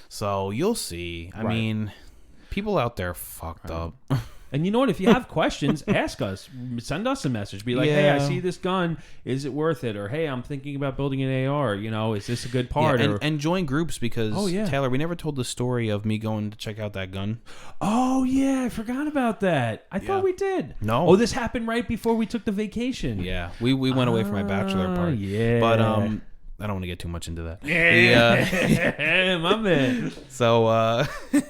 A: So you'll see. I mean, people out there fucked up.
B: And you know what? If you have questions, ask us. Send us a message. Be like, hey, I see this gun. Is it worth it? Or, hey, I'm thinking about building an AR. You know, is this a good part?
A: Yeah, and join groups because,
B: Oh, yeah.
A: Taylor, we never told the story of me going to check out that gun.
B: Oh, yeah. I forgot about that. I thought we did.
A: No.
B: Oh, this happened right before we took the vacation.
A: Yeah, we went away for my bachelor party.
B: Yeah.
A: But I don't want to get too much into that.
B: Yeah. My man.
A: So,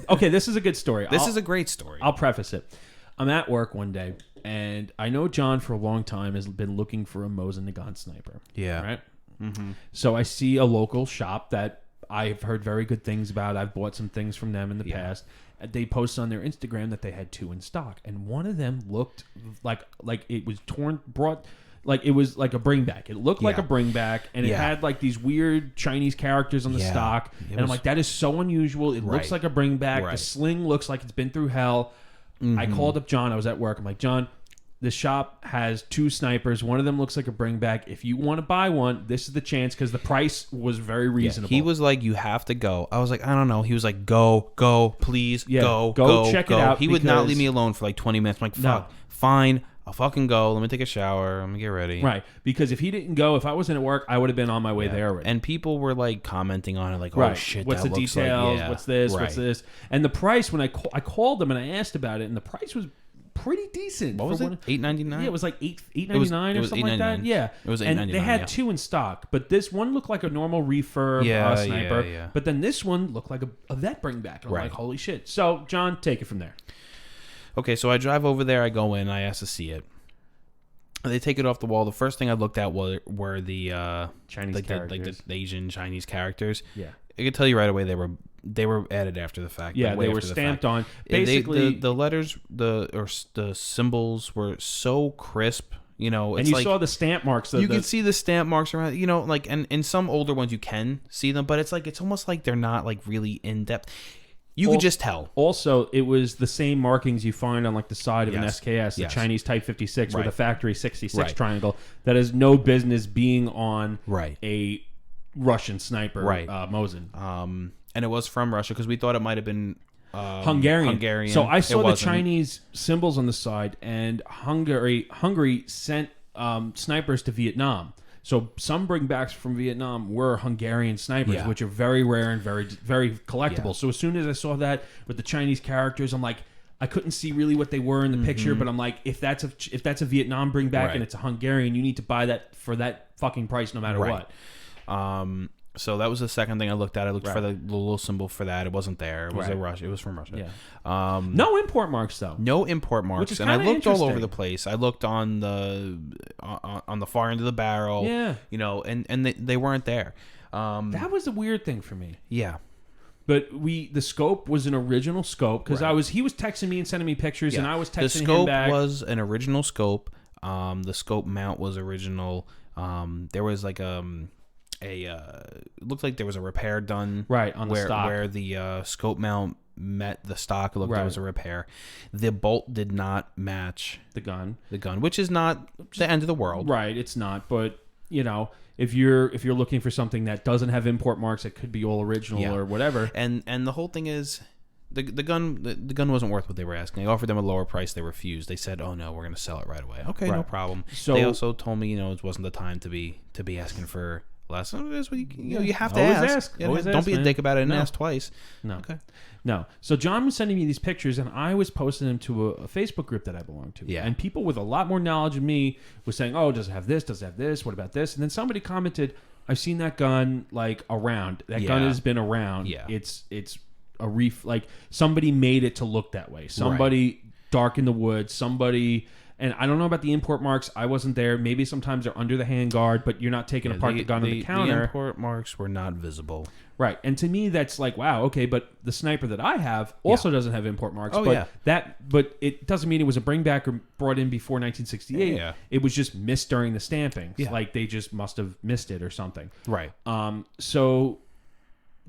B: Okay, this is a good story.
A: this is a great story.
B: I'll preface it. I'm at work one day, and I know John for a long time has been looking for a Mosin Nagant sniper.
A: Yeah.
B: Right? Mm-hmm. So I see a local shop that I've heard very good things about. I've bought some things from them in the past. They post on their Instagram that they had 2 in stock, and one of them looked like it was like it was like a bring back. It looked like a bring back, and it had like these weird Chinese characters on the stock. And I'm like, that is so unusual. It looks like a bring back. The sling looks like it's been through hell. I called up John. I was at work. I'm like, John, the shop has 2 snipers. One of them looks like a bring back. If you want to buy one, this is the chance, because the price was very reasonable.
A: He was like, you have to go. I was like, I don't know. He was like, go, please, go,
B: check it out.
A: He would not leave me alone for like 20 minutes. I'm like, fuck, fine. I'll fucking go. Let me take a shower. I'm going to get ready.
B: Right. Because if he didn't go, if I wasn't at work, I would have been on my way there already.
A: And people were like commenting on it like, oh shit,
B: what's
A: that
B: the
A: looks
B: details?
A: like,
B: What's this? What's this? And the price, when I called them and I asked about it, and the price was pretty decent.
A: What was it? $8.99?
B: Yeah, it was like $8.99 or something like that. Yeah.
A: It was $8.99.
B: And they had 2 in stock, but this one looked like a normal refurb sniper.
A: Yeah.
B: But then this one looked like a vet bring back. And I'm like, holy shit. So, John, take it from there.
A: Okay, so I drive over there. I go in. I ask to see it. They take it off the wall. The first thing I looked at were the
B: Chinese characters.
A: The Asian Chinese characters.
B: Yeah.
A: I could tell you right away they were added after the fact.
B: Yeah, they were stamped on. Basically,
A: the letters, the symbols were so crisp. You know,
B: and you saw the stamp marks.
A: You can see the stamp marks around. You know, like, and in some older ones you can see them, but it's almost like they're not like really in depth. You could just tell.
B: Also, it was the same markings you find on like the side of an SKS, the Chinese Type 56 with a factory 66 triangle that has no business being on a Russian sniper Mosin.
A: And it was from Russia because we thought it might have been
B: Hungarian. So I saw the Chinese symbols on the side, and Hungary sent snipers to Vietnam. So some bringbacks from Vietnam were Hungarian snipers, which are very rare and very, very collectible. Yeah. So as soon as I saw that with the Chinese characters, I'm like, I couldn't see really what they were in the picture, but I'm like, if that's a Vietnam bringback and it's a Hungarian, you need to buy that for that fucking price no matter what.
A: So that was the second thing I looked at. I looked for the little symbol for that. It wasn't there. It was Russia. It was from Russia.
B: Yeah. No import marks though.
A: No import marks. And I looked all over the place. I looked on the far end of the barrel.
B: Yeah.
A: You know, and they weren't there.
B: That was a weird thing for me.
A: Yeah.
B: But the scope was an original scope because he was texting me and sending me pictures, and I was texting him back.
A: The scope was an original scope. The scope mount was original. There was like it looked like there was a repair done
B: on the stock
A: where the scope mount met the stock. It looked like there was a repair. The bolt did not match
B: the gun,
A: which is not the end of the world.
B: Right, it's not. But you know, if you're looking for something that doesn't have import marks, it could be all original or whatever.
A: And the whole thing is, the gun wasn't worth what they were asking. I offered them a lower price. They refused. They said, "Oh no, we're going to sell it right away." Okay, no problem. So they also told me, it wasn't the time to be asking for less. You have to ask. Don't be a dick about it and ask twice.
B: No. Okay. No. So John was sending me these pictures, and I was posting them to a Facebook group that I belong to.
A: Yeah.
B: And people with a lot more knowledge than me was saying, "Oh, does it have this? Does it have this? What about this?" And then somebody commented, "I've seen that gun like around. That gun has been around.
A: Yeah.
B: It's a like somebody made it to look that way. Somebody dark in the woods. Somebody." And I don't know about the import marks. I wasn't there. Maybe sometimes they're under the handguard, but you're not taking apart the gun on the counter.
A: The import marks were not visible.
B: Right. And to me, that's like, wow, okay, but the sniper that I have also doesn't have import marks.
A: Oh,
B: but it doesn't mean it was a bringback or brought in before 1968.
A: Yeah.
B: It was just missed during the stamping. Yeah. Like they just must have missed it or something.
A: Right.
B: So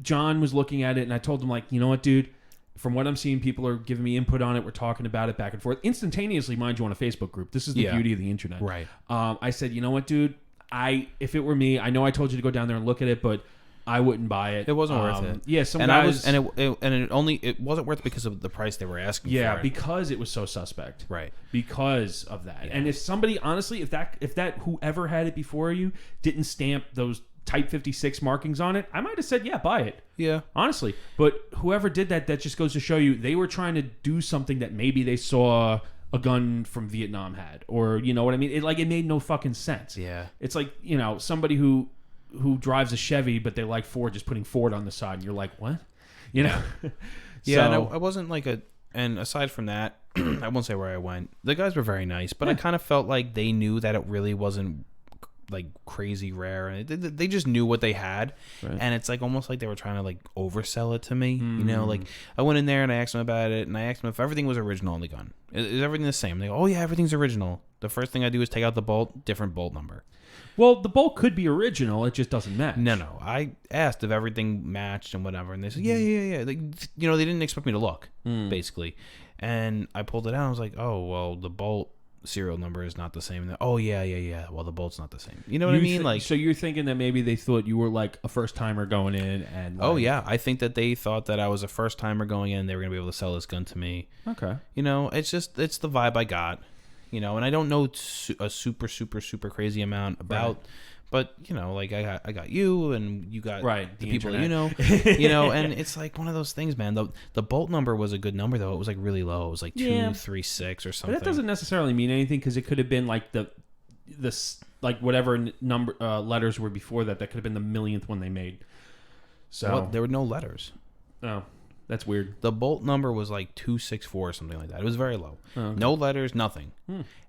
B: John was looking at it, and I told him, like, you know what, dude? From what I'm seeing, people are giving me input on it. We're talking about it back and forth. Instantaneously, mind you, on a Facebook group. This is the beauty of the internet.
A: Right.
B: I said, you know what, dude? If it were me, I know I told you to go down there and look at it, but I wouldn't buy it.
A: It wasn't worth it.
B: Yeah, some
A: and
B: guys.
A: it wasn't worth it because of the price they were asking for it.
B: Because it was so suspect.
A: Right.
B: Because of that.
A: Yeah.
B: And if somebody, honestly, if that whoever had it before you didn't stamp those Type 56 markings on it, I might have said, yeah, buy it.
A: Yeah.
B: Honestly. But whoever did that just goes to show you they were trying to do something that maybe they saw a gun from Vietnam had, or you know what I mean? It made no fucking sense.
A: Yeah.
B: It's like, somebody who drives a Chevy, but they like Ford, just putting Ford on the side, and you're like, what?
A: Yeah.
B: So,
A: Yeah, and I wasn't like and aside from that, I won't say where I went. The guys were very nice, but I kind of felt like they knew that it really wasn't like crazy rare, and they just knew what they had. Right. And it's like almost like they were trying to like oversell it to me. Like I went in there and I asked them about it, and I asked them if everything was original on the gun. Is everything the same? They go, oh yeah, everything's original. The first thing I do is take out the bolt, different bolt number.
B: Well, the bolt could be original, it just doesn't match.
A: No, I asked if everything matched and whatever, and they said yeah. They didn't expect me to look, basically. And I pulled it out, and I was like, oh well, the bolt serial number is not the same. And oh yeah. Well, the bolt's not the same. You know what I mean?
B: So you're thinking that maybe they thought you were like a first timer going in, and
A: oh yeah, I think that they thought that I was a first timer going in. They were gonna be able to sell this gun to me.
B: Okay.
A: It's the vibe I got. And I don't know a super crazy amount about. Right. But like I got you, and you got the people internet. And it's like one of those things, man. The bolt number was a good number though. It was like really low. It was like 236 or something.
B: But that doesn't necessarily mean anything, because it could have been like the like whatever number letters were before that. That could have been the millionth one they made. So
A: there were no letters.
B: Oh, that's weird.
A: The bolt number was like 264 or something like that. It was very low. Oh, okay. No letters, nothing.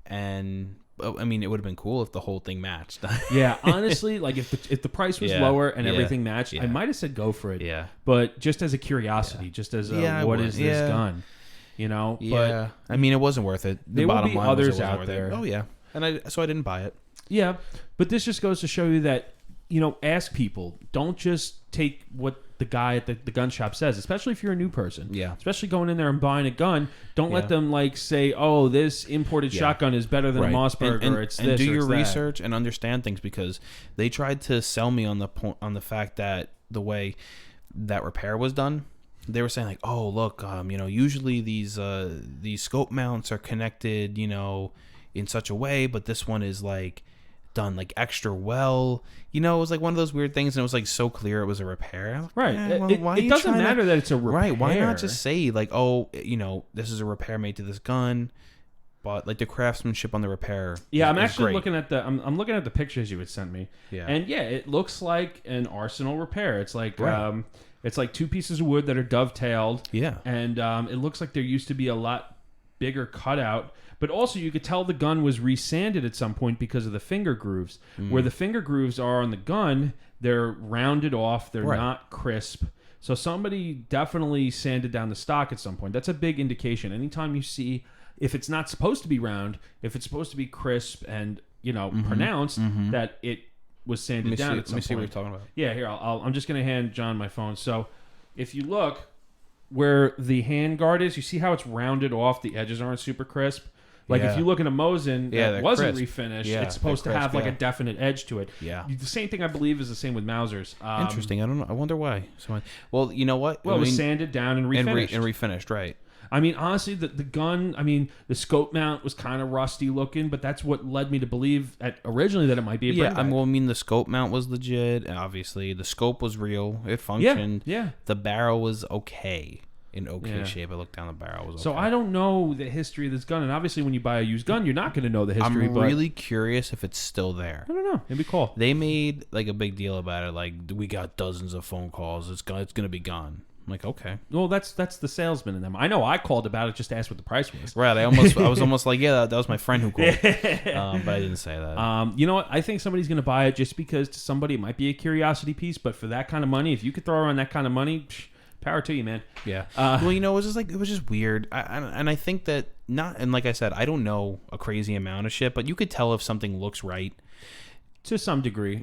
A: And I mean, it would have been cool if the whole thing matched.
B: Yeah, honestly, like if the price was lower and everything matched, I might have said go for it.
A: Yeah.
B: But just as a curiosity, just as what is this gun?
A: Yeah.
B: But
A: I mean, it wasn't worth it.
B: There will be others out there.
A: Oh yeah. And so I didn't buy it.
B: Yeah, but this just goes to show you that ask people. Don't just take what the guy at the gun shop says, especially if you're a new person.
A: Yeah.
B: Especially going in there and buying a gun. Don't let them say, oh, this imported shotgun is better than a Mossberg, or it's this.
A: And do your
B: that.
A: research and understand things, because they tried to sell me on the fact that the way that repair was done. They were saying like, oh look, usually these scope mounts are connected, in such a way, but this one is like done like extra well. It was like one of those weird things, and it was like so clear it was a repair. Like,
B: right. It doesn't matter that it's a repair.
A: Right. Why not just say like, oh, this is a repair made to this gun, but like the craftsmanship on the repair.
B: Yeah, I'm actually looking at I'm looking at the pictures you had sent me.
A: Yeah.
B: And it looks like an Arsenal repair. It's like it's like two pieces of wood that are dovetailed.
A: Yeah.
B: And it looks like there used to be a lot bigger cutout. But also, you could tell the gun was resanded at some point because of the finger grooves. Where the finger grooves are on the gun, they're rounded off. They're not crisp. So somebody definitely sanded down the stock at some point. That's a big indication. Anytime you see, if it's not supposed to be round, if it's supposed to be crisp and pronounced, that it was sanded down at some point. Let me see
A: what you're talking about.
B: Yeah, here, I'm just going to hand John my phone. So if you look where the hand guard is, you see how it's rounded off? The edges aren't super crisp. Like if you look at a Mosin that wasn't refinished, it's supposed to have like a definite edge to it.
A: Yeah.
B: The same thing I believe is the same with Mausers.
A: Interesting. I don't know. I wonder why. Well, you know what?
B: Well, it was sanded down and refinished.
A: And refinished, right.
B: I mean, honestly, the gun, the scope mount was kind of rusty looking, but that's what led me to believe originally that it might be a bring back.
A: The scope mount was legit. Obviously, the scope was real. It functioned.
B: Yeah.
A: The barrel was okay. In shape. I looked down the barrel. Was okay.
B: So I don't know the history of this gun, and obviously when you buy a used gun, you're not going to know the history.
A: I'm really curious if it's still there.
B: I don't know. It'd be cool.
A: They made like a big deal about it. Like, we got dozens of phone calls. It's gonna be gone. I'm like, okay.
B: Well, that's the salesman in them. I know I called about it just to ask what the price was.
A: Right. I was almost like, yeah, that was my friend who called. But I didn't say that.
B: You know what? I think somebody's going to buy it just because to somebody it might be a curiosity piece, but for that kind of money, if you could throw around that kind of money, power to you, man.
A: Yeah. Well, it was just weird. And I think that and like I said, I don't know a crazy amount of shit, but you could tell if something looks right.
B: To some degree,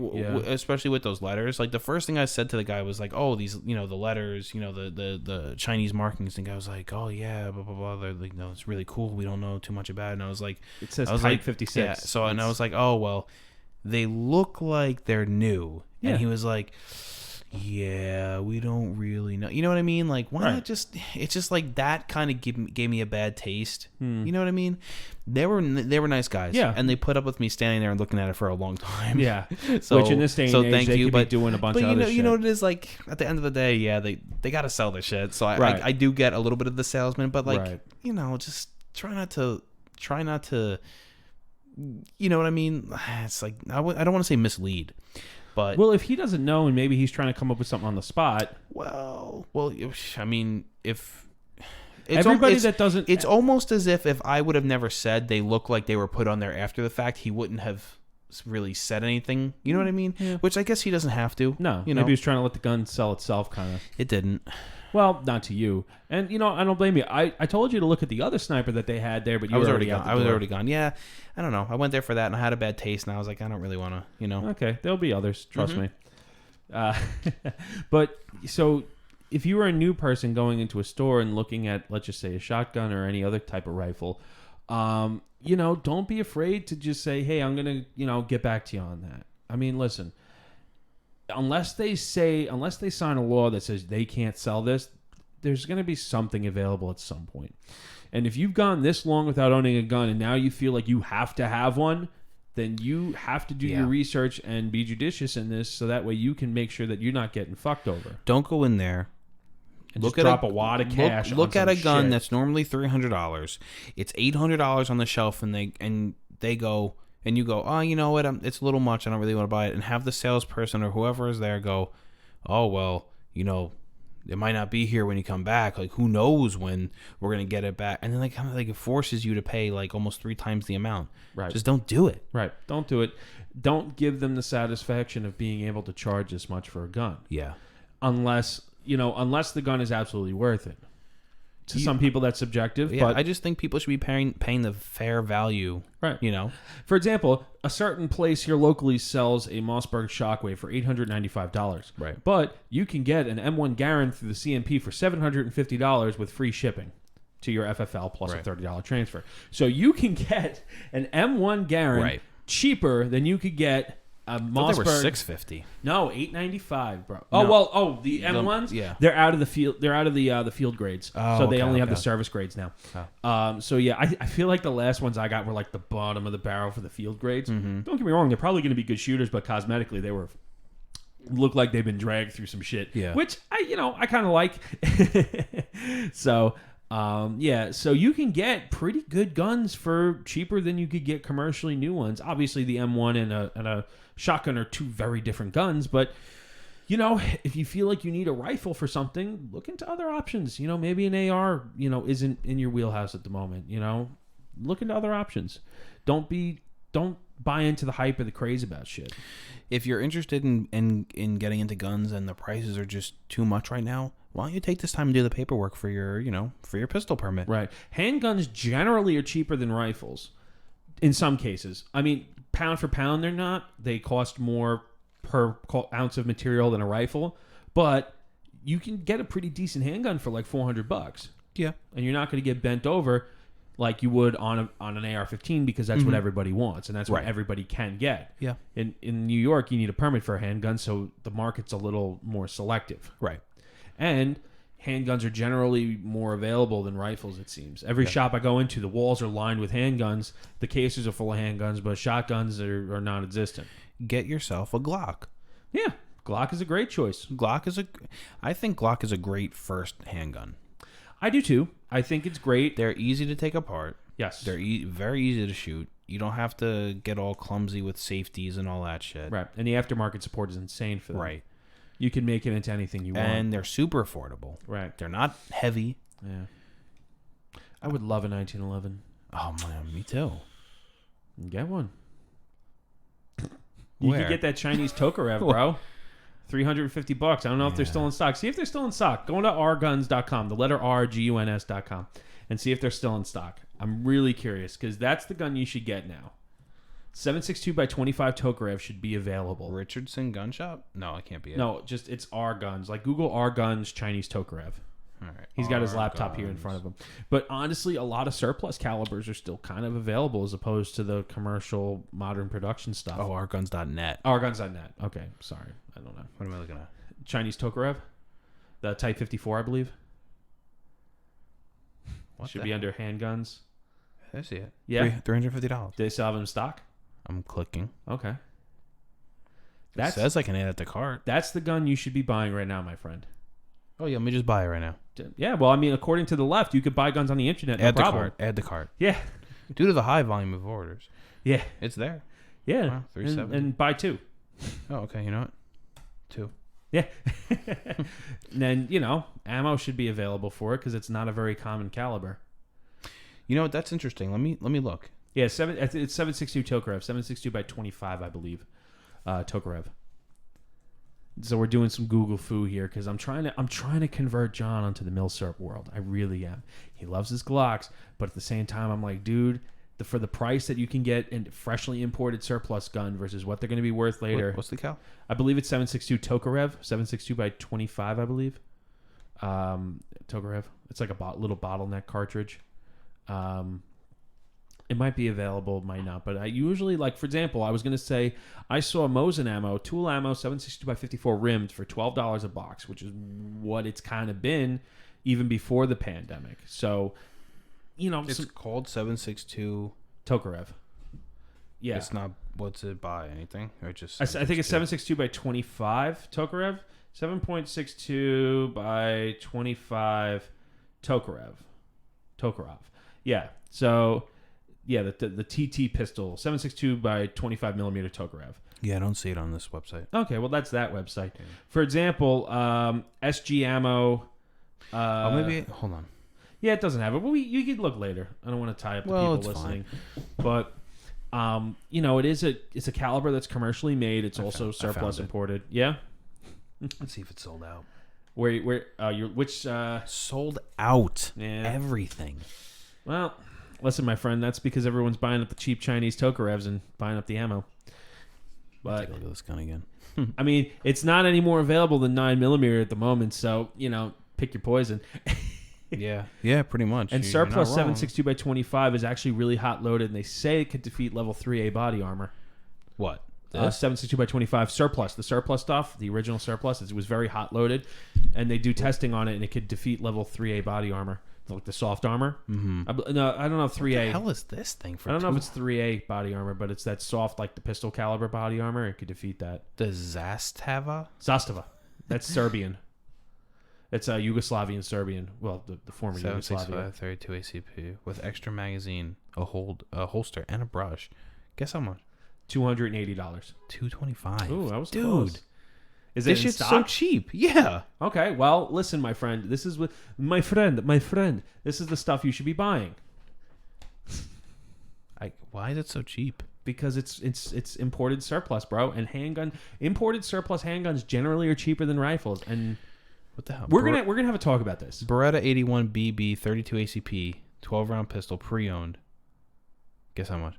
A: especially with those letters. Like the first thing I said to the guy was like, "Oh, these, the letters, the Chinese markings." And the guy was like, "Oh yeah, blah blah blah." They're like, "No, it's really cool. We don't know too much about it." And I was like,
B: "It says Type 56."
A: Yeah. So and I was like, "Oh well, they look like they're new."
B: Yeah.
A: And he was like, yeah, we don't really know. You know what I mean? Like, why
B: Right.
A: not just? It's just like that kind of gave me a bad taste. You know what I mean? They were nice guys.
B: Yeah.
A: and they put up with me standing there and looking at it for a long time.
B: Yeah.
A: So,
B: Which in this day and age,
A: thank
B: they
A: you,
B: could be doing a bunch
A: but
B: of
A: you
B: other
A: know,
B: shit.
A: you know what it is like. At the end of the day, yeah, they got to sell their shit. So
B: Right.
A: I do get a little bit of the salesman, but like
B: Right.
A: you know, just try not to. You know what I mean? It's like I don't want to say mislead. But
B: Well, if he doesn't know and maybe he's trying to come up with something on the spot.
A: well, I mean, if
B: Everybody that doesn't...
A: it's almost as if I would have never said they look like they were put on there after the fact, he wouldn't have really said anything. You know what I mean?
B: Yeah.
A: Which I guess he doesn't have to.
B: No,
A: you know,
B: maybe he's trying to let the gun sell itself, kind of.
A: it didn't.
B: Well, not to you. And, you know, I don't blame you. I told you to look at the other sniper that they had there, but you
A: I was
B: were already
A: gone.
B: out the
A: I was
B: door.
A: already gone. Yeah, I don't know. I went there for that and I had a bad taste, and I was like, I don't really want to. You know.
B: Okay, there'll be others. Trust me. But, so, if you were a new person going into a store and looking at, let's just say, a shotgun or any other type of rifle, you know, don't be afraid to just say, hey, I'm going to, you know, get back to you on that. I mean, listen, unless they sign a law that says they can't sell this, there's going to be something available at some point. And if you've gone this long without owning a gun and now you feel like you have to have one, then you have to do your research and be judicious in this so that way you can make sure that you're not getting fucked over.
A: Don't go in there
B: And just drop a wad of cash.
A: Look
B: on
A: at a
B: some
A: gun
B: shit.
A: that's normally $300. It's $800 on the shelf, and they go, and you go, oh, you know what? It's a little much. I don't really want to buy it. And have the salesperson or whoever is there go, oh well, you know, it might not be here when you come back. Like, who knows when we're gonna get it back? And then like kind of like it forces you to pay like almost 3 times the amount.
B: Right.
A: Just don't do it.
B: Right. Don't do it. Don't give them the satisfaction of being able to charge this much for a gun.
A: Yeah.
B: Unless the gun is absolutely worth it. To some people, that's subjective.
A: Yeah.
B: But
A: I just think people should be paying the fair value.
B: right.
A: You know.
B: For example, a certain place here locally sells a Mossberg Shockwave for $895.
A: Right.
B: But you can get an M1 Garand through the CMP for $750 with free shipping to your FFL plus
A: Right.
B: a $30 transfer. So you can get an M1 Garand
A: Right.
B: cheaper than you could get a
A: I thought they were
B: Mossberg.
A: $650.
B: No, $895, bro.
A: No.
B: Oh well. Oh, the M1s.
A: yeah.
B: they're out of the field. They're out of the field grades.
A: Oh,
B: so they
A: okay,
B: only have the
A: okay.
B: service grades now.
A: Oh.
B: So yeah, I feel like the last ones I got were like the bottom of the barrel for the field grades.
A: Mm-hmm.
B: Don't get me wrong; they're probably going to be good shooters, but cosmetically they look like they've been dragged through some shit.
A: Yeah.
B: Which I kind of like. So. So you can get pretty good guns for cheaper than you could get commercially new ones. Obviously, the M1 and a shotgun are two very different guns, but you know, if you feel like you need a rifle for something, look into other options. You know, maybe an AR, isn't in your wheelhouse at the moment. You know, look into other options. Don't buy into the hype or the craze about shit.
A: If you're interested in getting into guns and the prices are just too much right now, why don't you take this time and do the paperwork for your pistol permit?
B: Right. Handguns generally are cheaper than rifles in some cases. I mean, pound for pound, they're not. They cost more per ounce of material than a rifle, but you can get a pretty decent handgun for like $400.
A: Yeah.
B: And you're not going to get bent over like you would on an AR-15 because that's what everybody wants and that's what
A: Right.
B: everybody can get.
A: Yeah.
B: In New York, you need a permit for a handgun, so the market's a little more selective.
A: Right.
B: And handguns are generally more available than rifles, it seems. Every shop I go into, the walls are lined with handguns. The cases are full of handguns, but shotguns are non-existent.
A: Get yourself a Glock.
B: Yeah, Glock is a great choice.
A: I think Glock is a great first handgun.
B: I do too. I think it's great.
A: They're easy to take apart.
B: Yes.
A: They're very easy to shoot. You don't have to get all clumsy with safeties and all that shit.
B: Right. And the aftermarket support is insane for them.
A: Right.
B: You can make it into anything you want.
A: And they're super affordable.
B: Right.
A: They're not heavy.
B: Yeah. I would love a 1911.
A: Oh man, me too.
B: Get one. You
A: Where?
B: can get that Chinese Tokarev, bro. $350. I don't know if they're
A: Yeah.
B: still in stock. See if they're still in stock. Go into rguns.com, the letter RGUNS.com, and see if they're still in stock. I'm really curious because that's the gun you should get now. 7.62 by 25 Tokarev should be available.
A: Richardson Gun Shop? No, it can't be it.
B: No, just it's R Guns. Like Google R Guns Chinese Tokarev.
A: All right.
B: He's got his laptop here in front of him. But honestly, a lot of surplus calibers are still kind of available as opposed to the commercial modern production stuff.
A: Oh, rguns.net.
B: Rguns.net. Okay, sorry. I don't know.
A: What am I looking at?
B: Chinese Tokarev, the Type 54, I believe.
A: What
B: Should be under handguns.
A: I see it.
B: Yeah.
A: $350.
B: Do they still have them in stock?
A: I'm clicking.
B: Okay.
A: It says I can add it to cart.
B: That's the gun you should be buying right now, my friend.
A: Oh, yeah. Let me just buy it right now.
B: Yeah, well, I mean, according to the left, you could buy guns on the internet. No
A: Add the
B: problem.
A: cart. Add the cart.
B: Yeah.
A: Due to the high volume of orders.
B: Yeah.
A: It's there.
B: Yeah.
A: Wow, $370.
B: And buy 2.
A: Oh, okay. You know what? 2.
B: Yeah. And then, ammo should be available for it because it's not a very common caliber.
A: You know what? That's interesting. Let me look.
B: Yeah, it's 7.62 Tokarev, 7.62 by 25, I believe. Tokarev. So we're doing some Google foo here because I'm trying to convert John onto the Milsurp world. I really am. He loves his Glocks, but at the same time, I'm like, dude, for the price that you can get a freshly imported surplus gun versus what they're going to be worth later.
A: What's the cal?
B: I believe it's 7.62 Tokarev, 7.62 by 25, I believe. Tokarev. It's like a little bottleneck cartridge. It might be available, might not, but I usually, like, for example, I was going to say I saw Mosin ammo, tool ammo, 7.62 by 54 rimmed for $12 a box, which is what it's kind of been even before the pandemic. So,
A: It's called 7.62
B: Tokarev. Yeah.
A: It's not, what's it by? Anything? Or just
B: I think it's 7.62 by 25 Tokarev, 7.62 by 25 Tokarov. Yeah. So, yeah, the TT pistol, 7.62 by 25 millimeter Tokarev.
A: Yeah, I don't see it on this website.
B: Okay, well, that's that website. Yeah. For example, SG Ammo.
A: Maybe, hold on.
B: Yeah, it doesn't have it. Well, you could look later. I don't want to tie up the people listening. Fine. But, it's a caliber that's commercially made. It's also surplus imported. Yeah?
A: Let's see if it's sold out.
B: Which
A: sold out.
B: Yeah.
A: Everything.
B: Well, listen, my friend, that's because everyone's buying up the cheap Chinese Tokarevs and buying up the ammo. But
A: take a look at this gun again.
B: I mean, it's not any more available than 9mm at the moment, so pick your poison.
A: Yeah, pretty much.
B: And surplus 7.62 by 25 is actually really hot loaded, and they say it could defeat level 3A body armor.
A: What?
B: 7.62 by 25 surplus. The surplus stuff, the original surplus, it was very hot loaded, and they do testing on it, and it could defeat level 3A body armor. Like the soft armor.
A: Mm-hmm.
B: No, I don't know if 3A.
A: What the hell is this thing for?
B: I don't know if it's 3A body armor, but it's that soft, like the pistol caliber body armor. It could defeat that.
A: The Zastava?
B: Zastava. That's Serbian. It's Yugoslavian Serbian. Well, the former Yugoslavia.
A: 32 ACP with extra magazine, a holster, and a brush. Guess how much?
B: $280.
A: $225.
B: Ooh, that was
A: dude.
B: Close. Is
A: this
B: it
A: shit's
B: stock?
A: so cheap. Yeah.
B: Okay. Well, listen, my friend. This is what my friend. This is the stuff you should be buying.
A: Why is it so cheap?
B: Because it's imported surplus, bro. And imported surplus handguns generally are cheaper than rifles. And
A: what the hell?
B: We're gonna have a talk about this.
A: Beretta 81 BB 32 ACP 12-round pistol pre-owned. Guess how much?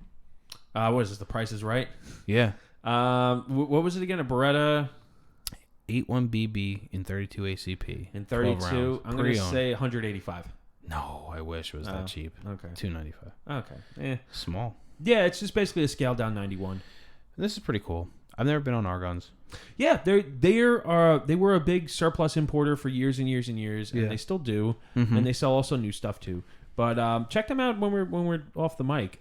B: What is this? The Price is Right.
A: Yeah.
B: What was it again? A Beretta
A: 81 BB in 32 ACP.
B: In 32, I'm going to say 185.
A: No, I wish it was that cheap.
B: Okay.
A: 295.
B: Okay.
A: Small.
B: Yeah, it's just basically a scaled down 91.
A: This is pretty cool. I've never been on our guns.
B: Yeah, they were a big surplus importer for years and years and years, and they still do, and they sell also new stuff too. But check them out when we're off the mic.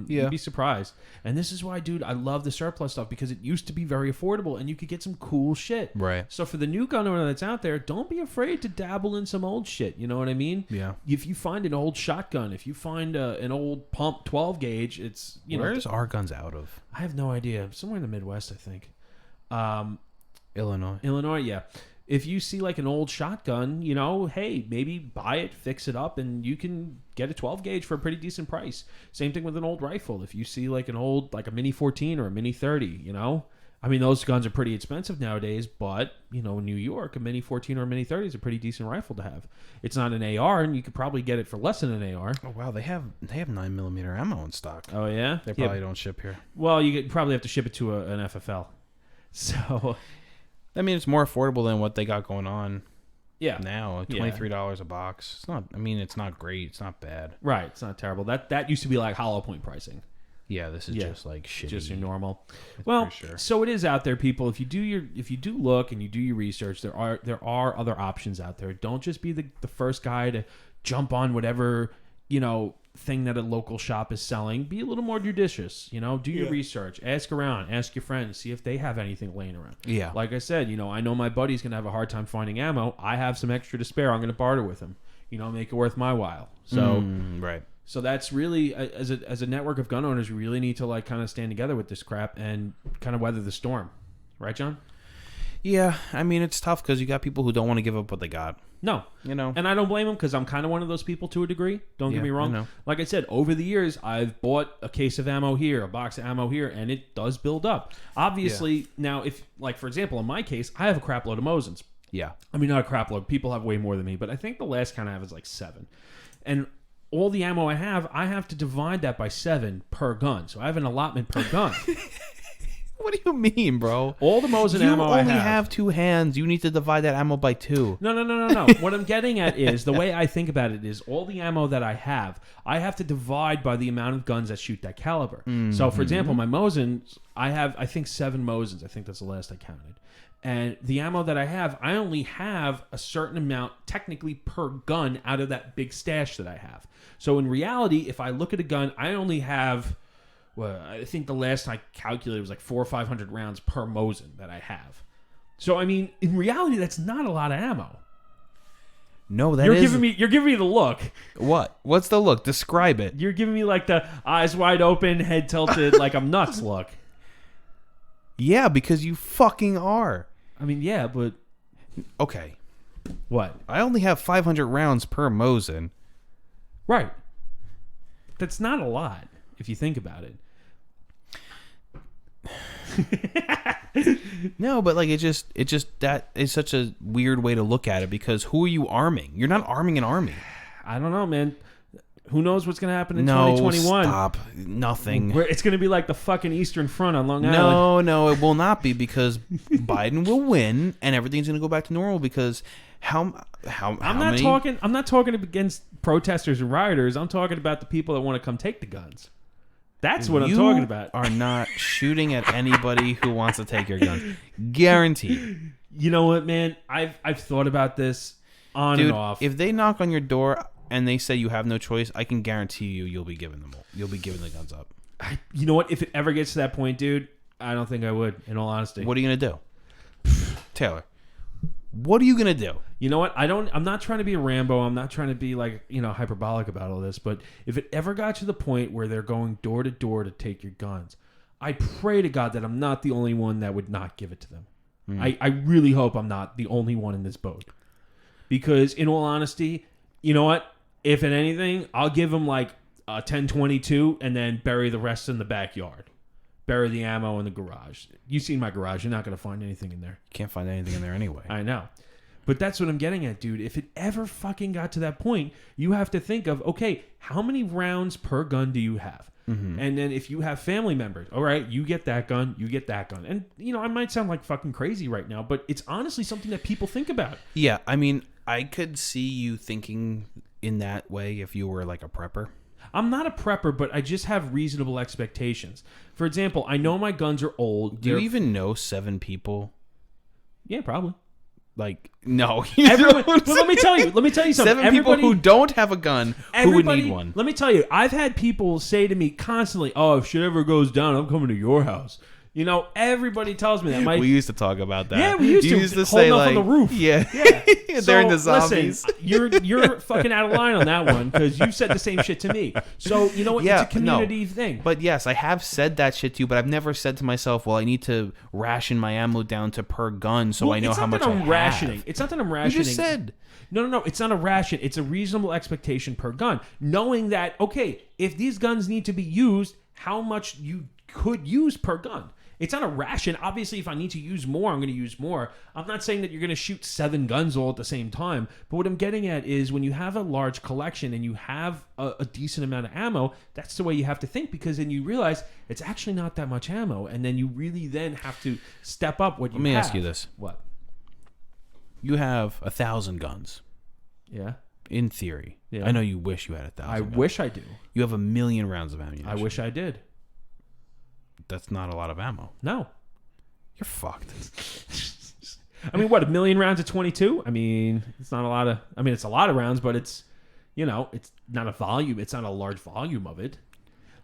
B: You'd be surprised. And this is why, dude, I love the surplus stuff because it used to be very affordable and you could get some cool shit.
A: Right.
B: So for the new gun owner that's out there, don't be afraid to dabble in some old shit. You know what I mean?
A: Yeah.
B: If you find an old shotgun, if you find an old pump 12 gauge, it's
A: Where's our guns out of?
B: I have no idea. Somewhere in the Midwest, I think.
A: Illinois,
B: yeah. If you see like an old shotgun, hey, maybe buy it, fix it up, and you can get a 12 gauge for a pretty decent price. Same thing with an old rifle. If you see like an old, like a Mini 14 or a Mini 30, I mean, those guns are pretty expensive nowadays, but, in New York, a Mini 14 or a Mini 30 is a pretty decent rifle to have. It's not an AR, and you could probably get it for less than an AR.
A: Oh, wow. They have 9mm ammo in stock.
B: Oh, yeah?
A: They probably don't ship here.
B: Well, you could probably have to ship it to an FFL. So...
A: I mean, it's more affordable than what they got going on.
B: Yeah.
A: Now, $23 a box. It's not. I mean, it's not great. It's not bad.
B: Right. It's not terrible. That used to be like hollow point pricing.
A: Yeah, this is
B: Yeah.
A: just like shitty.
B: Just your normal. Well,
A: for sure.
B: so it is out there, people. If you do look and you do your research, there are other options out there. Don't just be the first guy to jump on whatever thing that a local shop is selling. Be a little more judicious. Do your research. Ask around. Ask your friends. See if they have anything laying around.
A: Yeah.
B: Like I said, I know my buddy's gonna have a hard time finding ammo. I have some extra to spare. I'm gonna barter with him. Make it worth my while. So
A: right.
B: So that's really, as a network of gun owners, we really need to kind of stand together with this crap and kind of weather the storm. Right, John?
A: Yeah, I mean, it's tough because you got people who don't want to give up what they got.
B: No. And I don't blame them because I'm kind of one of those people to a degree. Don't get me wrong.
A: I know.
B: Like I said, over the years, I've bought a case of ammo here, a box of ammo here, and it does build up. Obviously, now, if, for example, in my case, I have a crap load of Mosins.
A: Yeah.
B: I mean, not a crap load. People have way more than me, but I think the last count I have is 7. And all the ammo I have to divide that by 7 per gun. So I have an allotment per gun.
A: What do you mean, bro?
B: All the Mosin ammo I have.
A: You only have 2 hands. You need to divide that ammo by 2.
B: No. What I'm getting at is, the way I think about it is, all the ammo that I have to divide by the amount of guns that shoot that caliber. Mm-hmm. So, for example, my Mosins, I have, I think, 7 Mosins. I think that's the last I counted. And the ammo that I only have a certain amount, technically, per gun out of that big stash that I have. So in reality, if I look at a gun, I only have, well, I think the last I calculated was 400 or 500 rounds per Mosin that I have. So, I mean, in reality, that's not a lot of ammo.
A: No,
B: You're giving me the look.
A: What? What's the look? Describe it.
B: You're giving me the eyes wide open, head tilted, like I'm nuts look.
A: Yeah, because you fucking are.
B: I mean, yeah, but...
A: Okay.
B: What?
A: I only have 500 rounds per Mosin.
B: Right. That's not a lot, if you think about it.
A: No, but it just that is such a weird way to look at it, because who are you arming? You're not arming an army.
B: I don't know, man. Who knows what's going to happen in 2021?
A: Stop. Nothing.
B: It's going to be like the fucking Eastern Front on Long Island.
A: No, it will not be, because Biden will win and everything's going to go back to normal, because I'm not
B: talking against protesters and rioters. I'm talking about the people that want to come take the guns. That's what I'm talking about.
A: You are not shooting at anybody who wants to take your guns. Guaranteed.
B: You know what, man? I've thought about this and off.
A: If they knock on your door and they say you have no choice, I can guarantee you'll be giving them. You'll be giving the guns up.
B: You know what? If it ever gets to that point, dude, I don't think I would. In all honesty,
A: what are you gonna do, Taylor? What are you gonna do?
B: You know what? I'm not trying to be a Rambo. I'm not trying to be hyperbolic about all this. But if it ever got to the point where they're going door to door to take your guns, I pray to God that I'm not the only one that would not give it to them. I really hope I'm not the only one in this boat. Because in all honesty, you know what? If in anything, I'll give them a 10-22 and then bury the rest in the backyard. Bury the ammo in the garage. You've seen my garage. You're not going to find anything in there.
A: You can't find anything in there anyway.
B: I know. But that's what I'm getting at, dude. If it ever fucking got to that point, you have to think of, okay, how many rounds per gun do you have? Mm-hmm. And then if you have family members, all right, you get that gun, you get that gun. And, I might sound like fucking crazy right now, but it's honestly something that people think about.
A: Yeah, I mean, I could see you thinking in that way if you were a prepper.
B: I'm not a prepper, but I just have reasonable expectations. For example, I know my guns are old.
A: Do you even know 7 people?
B: Yeah, probably.
A: No.
B: Everyone, but let me tell you something.
A: 7 people who don't have a gun who would need one.
B: Let me tell you, I've had people say to me constantly, "Oh, if shit ever goes down, I'm coming to your house." Everybody tells me that.
A: We used to talk about that.
B: Yeah, we used to say
A: on
B: the roof.
A: Yeah. They're in the zombies.
B: Listen, you're fucking out of line on that one, because you said the same shit to me. So you know what?
A: Yeah,
B: it's a community thing.
A: But yes, I have said that shit to you, but I've never said to myself, "Well, I need to ration my ammo down to per gun so I know how much I'm rationing."
B: It's not that I'm rationing.
A: You just said.
B: No. It's not a ration. It's a reasonable expectation per gun, knowing that if these guns need to be used, how much you could use per gun. It's not a ration. Obviously, if I need to use more, I'm going to use more. I'm not saying that you're going to shoot 7 guns all at the same time. But what I'm getting at is, when you have a large collection and you have a decent amount of ammo, that's the way you have to think, because then you realize it's actually not that much ammo. And then you really then have to step up what you have.
A: Let me ask you this.
B: What?
A: You have 1,000 guns.
B: Yeah.
A: In theory.
B: Yeah.
A: I know you wish you had 1,000
B: I
A: guns.
B: wish I do.
A: You have 1,000,000 rounds of ammunition.
B: I wish I did.
A: that's not a lot of ammo.
B: No.
A: You're fucked.
B: I mean, what, 1 million rounds of 22? I mean, it's not a lot of... I mean, it's a lot of rounds, but it's, it's not a volume. It's not a large volume of it.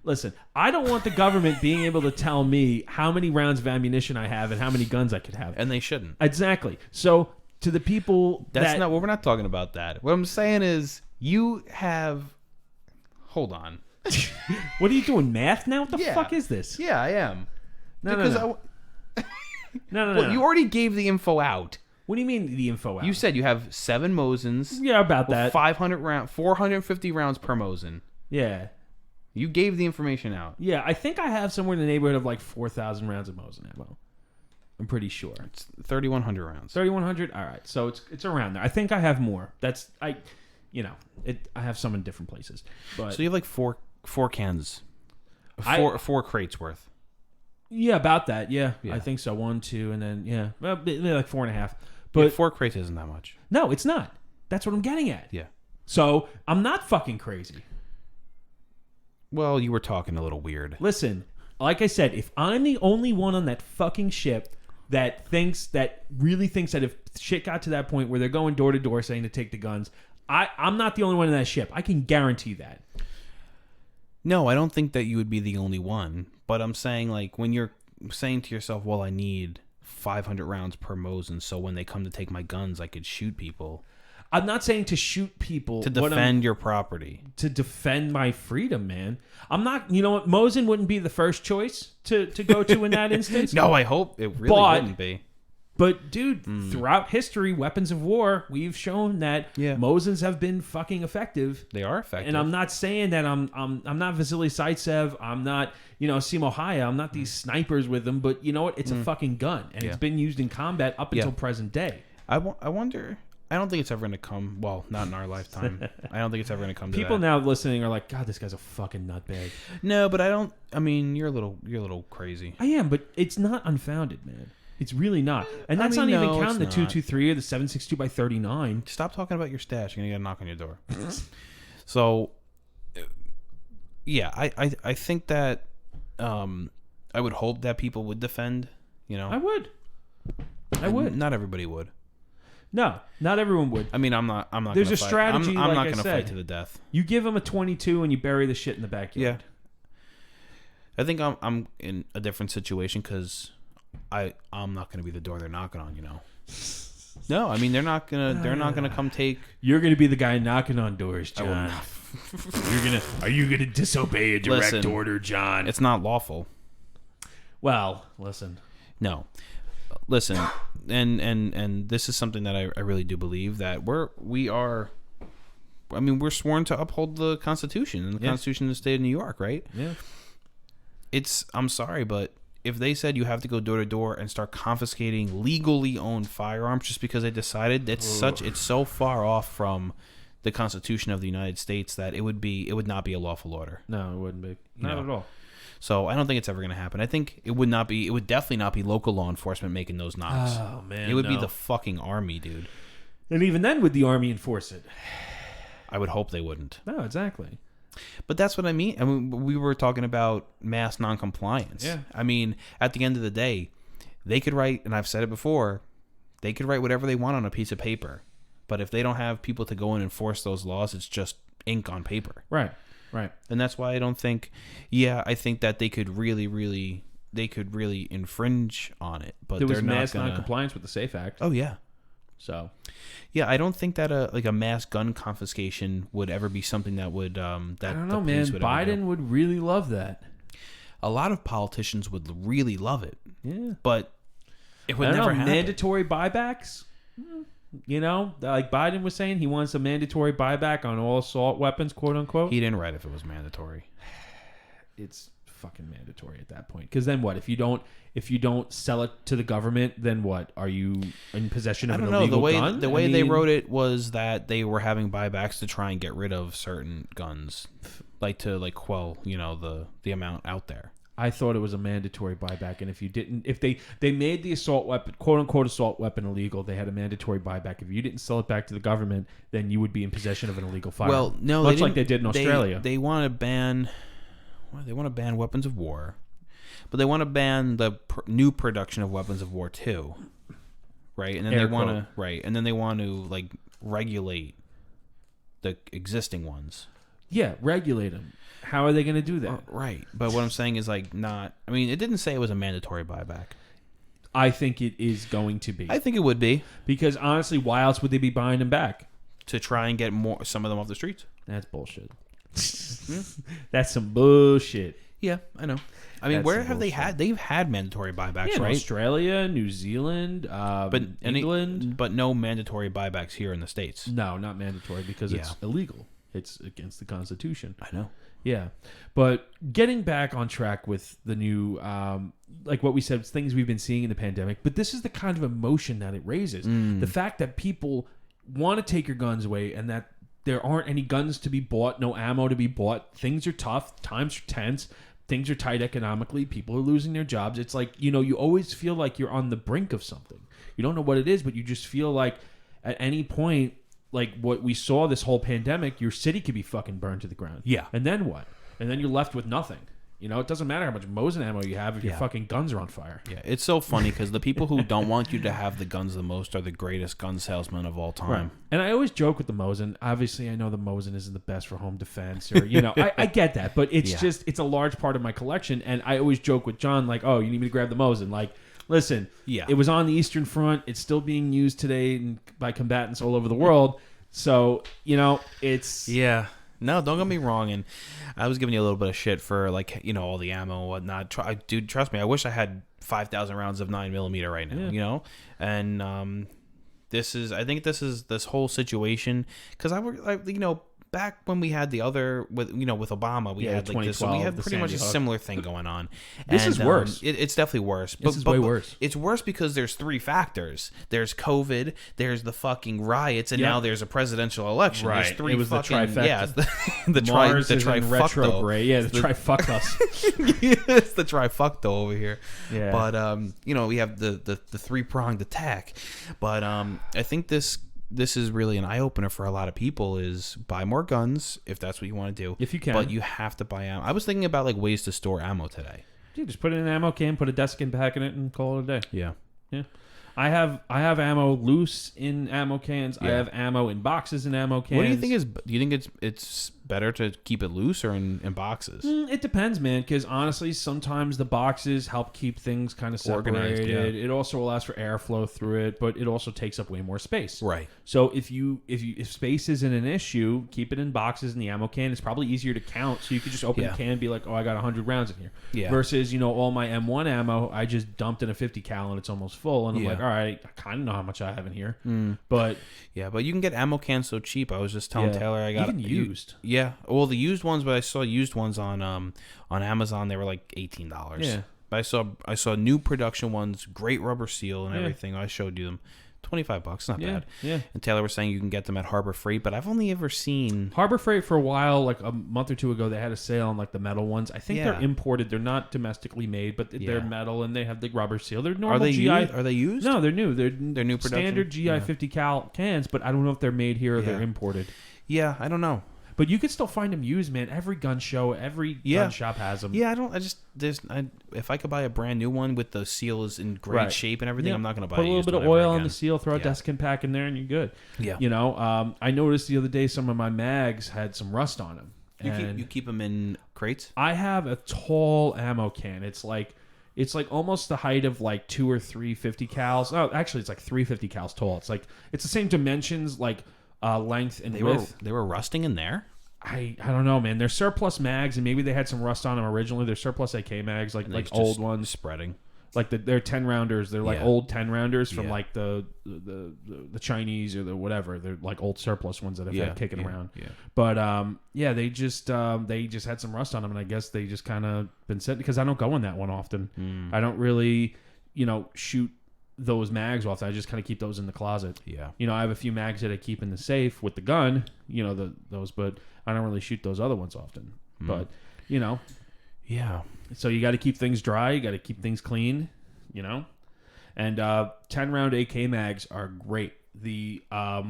B: Listen, I don't want the government being able to tell me how many rounds of ammunition I have and how many guns I could have.
A: And they shouldn't.
B: Exactly. So, to the people
A: That's not... Well, we're not talking about that. What I'm saying is, you have... Hold on.
B: What are you doing, math now? What the
A: Yeah.
B: fuck is this?
A: Yeah, I am.
B: No.
A: Well, you already gave the info out.
B: What do you mean the info out?
A: You said you have 7 Mosins.
B: Yeah, about
A: with
B: that.
A: 450 rounds per Mosin.
B: Yeah.
A: You gave the information out.
B: Yeah, I think I have somewhere in the neighborhood of like 4,000 rounds of Mosin ammo. I'm pretty sure.
A: It's 3,100 rounds.
B: 3,100? All right. So it's around there. I think I have more. I have some in different places. But
A: so you have like four cans. Four crates worth.
B: Yeah, about that. Yeah,
A: Yeah.
B: I think so. 1, 2, and then, yeah. Well, maybe like 4.5.
A: But
B: But
A: 4 crates isn't that much.
B: no, it's not. That's what I'm getting at.
A: Yeah.
B: So I'm not fucking crazy.
A: Well, you were talking a little weird.
B: Listen, like I said, if I'm the only one on that fucking ship that really thinks that if shit got to that point where they're going door to door saying to take the guns, I'm not the only one in that ship. I can guarantee that.
A: No, I don't think that you would be the only one. But I'm saying, like, when you're saying to yourself, well, I need 500 rounds per Mosin, so when they come to take my guns, I could shoot people.
B: I'm not saying to shoot people.
A: To defend your property.
B: To defend my freedom, man. I'm not, you know what? Mosin wouldn't be the first choice to go to in that instance.
A: No, I hope it really wouldn't be.
B: But, dude, throughout history, weapons of war, we've shown that Mosins have been fucking effective.
A: They are effective.
B: And I'm not saying that I'm not Vasily Zaitsev. I'm not, Simo Haya. I'm not these snipers with them. But you know what? It's a fucking gun. And it's been used in combat up until present day.
A: I wonder... I don't think it's ever going to come... Well, not in our lifetime. I don't think it's ever going to come to
B: People
A: that.
B: now listening are like, God, this guy's a fucking nutbag.
A: No, but I don't... I mean, you're a little crazy.
B: I am, but it's not unfounded, man. It's really not. And that's not even counting the 223 or the 7.62 by 39.
A: Stop talking about your stash. You're going to get a knock on your door. So, yeah, I think that I would hope that people would defend,
B: I would.
A: Not everybody would.
B: No, not everyone would.
A: I mean, I'm not.
B: There's
A: gonna
B: a
A: fight.
B: strategy.
A: I'm
B: like
A: not
B: going to
A: fight to the death.
B: You give them a 22 and you bury the shit in the backyard.
A: Yeah. I think I'm in a different situation because I'm not going to be the door they're knocking on. No, I mean they're not gonna come take.
B: You're going to be the guy knocking on doors, John. Are you gonna disobey a direct order, John?
A: It's not lawful.
B: Well, listen.
A: No. Listen, and this is something that I really do believe that we're sworn to uphold the Constitution and the Constitution of the state of New York, right?
B: Yeah.
A: I'm sorry, but if they said you have to go door to door and start confiscating legally owned firearms just because they decided, it's so far off from the Constitution of the United States that it would not be a lawful order.
B: No, it wouldn't be. Not at all.
A: So I don't think it's ever going to happen. I think it would definitely not be local law enforcement making those knocks.
B: Oh, man.
A: It would be the fucking army, dude.
B: And even then, would the army enforce it?
A: I would hope they wouldn't.
B: No, exactly.
A: But that's what I mean. I mean, we were talking about mass noncompliance.
B: Yeah.
A: I mean, at the end of the day, they could write, and I've said it before, they could write whatever they want on a piece of paper. But if they don't have people to go and enforce those laws, it's just ink on paper.
B: Right. Right.
A: And that's why I don't think, I think that they could really infringe on it. But
B: there was
A: they're
B: mass
A: not
B: noncompliance with the SAFE Act.
A: Oh, yeah.
B: So.
A: Yeah, I don't think that a mass gun confiscation would ever be something that would that
B: I don't know, man. Biden would really love that.
A: A lot of politicians would really love it.
B: Yeah.
A: But it would never happen.
B: Mandatory buybacks? Like Biden was saying, he wants a mandatory buyback on all assault weapons, quote unquote.
A: He didn't write if it was mandatory.
B: It's fucking mandatory at that point. Because then what? If you don't sell it to the government, then what? Are you in possession of an illegal gun?
A: The way they wrote it was that they were having buybacks to try and get rid of certain guns, to quell the amount out there.
B: I thought it was a mandatory buyback, and if they made the assault weapon, quote unquote assault weapon, illegal, they had a mandatory buyback. If you didn't sell it back to the government, then you would be in possession of an illegal firearm.
A: Well, no,
B: much like they did in Australia.
A: They want to ban weapons of war, but they want to ban the new production of weapons of war too, right? And then
B: Air
A: they want
B: quote.
A: to and then they want to like regulate the existing ones.
B: Yeah, regulate them. How are they going to do that?
A: Right. But what I'm saying is like not. I mean, it didn't say it was a mandatory buyback.
B: I think it is going to be.
A: I think it would be
B: Because honestly, why else would they be buying them back?
A: to try and get some of them off the streets.
B: That's bullshit. That's some bullshit.
A: Yeah, I know. I mean,
B: That's
A: where
B: some
A: have they
B: bullshit.
A: had? They've had mandatory buybacks,
B: Yeah, in
A: right?
B: Australia, New Zealand,
A: But
B: England.
A: but no mandatory buybacks here in the States.
B: No, not mandatory because it's
A: Yeah.
B: illegal. It's against the Constitution.
A: I know.
B: Yeah. But getting back on track with the new, like what we said, things we've been seeing in the pandemic, but this is the kind of emotion that it raises. The fact that people want to take your guns away and that there aren't any guns to be bought, no ammo to be bought. Things are tough. Times are tense. Things are tight economically. People are losing their jobs. It's like, you always feel like you're on the brink of something. You don't know what it is, but you just feel like at any point, like what we saw this whole pandemic, your city could be fucking burned to the ground.
A: Yeah.
B: And then what? And then you're left with nothing. It doesn't matter how much Mosin ammo you have if your
A: Yeah.
B: fucking guns are on fire.
A: Yeah, it's so funny because the people who don't want you to have the guns the most are the greatest gun salesmen of all time.
B: And I always joke with the Mosin. Obviously, I know the Mosin isn't the best for home defense, or I get that, but it's
A: Yeah.
B: just it's a large part of my collection. And I always joke with John, like, "Oh, you need me to grab the Mosin?" Like, listen,
A: Yeah.
B: it was on the Eastern Front. It's still being used today by combatants all over the world. So it's
A: Yeah. No, don't get me wrong. And I was giving you a little bit of shit for like, all the ammo and whatnot. Dude, trust me, I wish I had 5,000 rounds of 9mm right now,
B: Yeah.
A: And I think this whole situation, because back when we had the other with Obama, we had like this, so we
B: 2012,
A: had
B: the
A: pretty much a
B: Sandy Hook.
A: similar thing going on.
B: This is worse.
A: It's definitely worse.
B: This is way worse.
A: It's worse because there's three factors. There's COVID, there's the fucking riots, and
B: Yep.
A: now there's a presidential election.
B: Right.
A: There's three
B: It was the
A: fucking
B: trifecta.
A: yeah, it's the
B: Mars is in
A: trifecta.
B: retrograde. Yeah, the trifecta.
A: It's the trifecta over here.
B: Yeah.
A: But we have the three-pronged attack. But I think this is really an eye-opener for a lot of people is buy more guns if that's what you want to do.
B: If you can.
A: But you have to buy ammo. I was thinking about like ways to store ammo today.
B: Dude, just put it in an ammo can, put a Desiccant pack in it, and call it a day.
A: Yeah.
B: Yeah. I have ammo loose in ammo cans. I
A: Yeah.
B: have ammo in boxes in ammo cans.
A: What do you think do you think it's better to keep it loose or in boxes?
B: It depends, man, because honestly, sometimes the boxes help keep things kind of
A: Organized,
B: separated.
A: yeah.
B: It also allows for airflow through it, but it also takes up way more space.
A: Right.
B: So if space isn't an issue, keep it in boxes in the ammo can. It's probably easier to count, so you could just open
A: Yeah.
B: the can and be like, oh, I got 100 rounds in here.
A: Yeah.
B: Versus, all my M1 ammo, I just dumped in a 50 cal and it's almost full, and I'm
A: Yeah.
B: like, all right, I kind of know how much I have in here, but
A: Yeah, but you can get ammo cans so cheap. I was just telling
B: yeah,
A: Taylor I got
B: even used.
A: Yeah, well, the used ones, but I saw used ones on Amazon. They were like $18.
B: Yeah.
A: But I saw new production ones, great rubber seal and
B: Yeah.
A: everything. I showed you them, $25, not
B: Yeah,
A: bad.
B: yeah.
A: And Taylor was saying you can get them at Harbor Freight, but I've only ever seen.
B: Harbor Freight for a while, like a month or two ago, they had a sale on like the metal ones. I think
A: Yeah.
B: they're imported. They're not domestically made, but they're
A: Yeah.
B: metal and they have the rubber seal. They're normal
A: Are they
B: GI.
A: used? Are they used?
B: No, they're new. They're
A: new production?
B: standard GI
A: Yeah.
B: 50 cal cans, but I don't know if they're made here or they're
A: Yeah.
B: imported.
A: Yeah, I don't know.
B: But you can still find them used, man. Every gun show, every
A: Yeah.
B: gun shop has them.
A: Yeah, if I could buy a brand new one with the seal is in great
B: Right.
A: shape and everything,
B: Yeah.
A: I'm not going to buy
B: Put a
A: a
B: little
A: used
B: bit of
A: one ever
B: oil on
A: again.
B: the seal, throw a
A: Yeah.
B: Desiccant pack in there, and you're good.
A: Yeah.
B: I noticed the other day some of my mags had some rust on them.
A: You keep them in crates?
B: I have a tall ammo can. It's like almost the height of like 2 or 3 50 cals. Oh, actually, it's like 3 50 cals tall. It's the same dimensions, like length and width.
A: They were rusting in there?
B: I don't know, man. They're surplus mags, and maybe they had some rust on them originally. They're surplus AK mags, like
A: It's
B: old
A: just
B: ones,
A: spreading.
B: like they're 10 rounders. They're like
A: Yeah.
B: old 10 rounders from
A: Yeah.
B: like the Chinese or the whatever. They're like old surplus ones that have had kicking around.
A: Yeah.
B: But they just had some rust on them, and I guess they just kind of been sitting because I don't go in that one often. I don't really, shoot those mags often. I just kind of keep those in the closet.
A: Yeah.
B: I have a few mags that I keep in the safe with the gun. Those, but I don't really shoot those other ones often. But
A: Yeah.
B: so you got to keep things dry. You got to keep things clean. And 10-round AK mags are great. The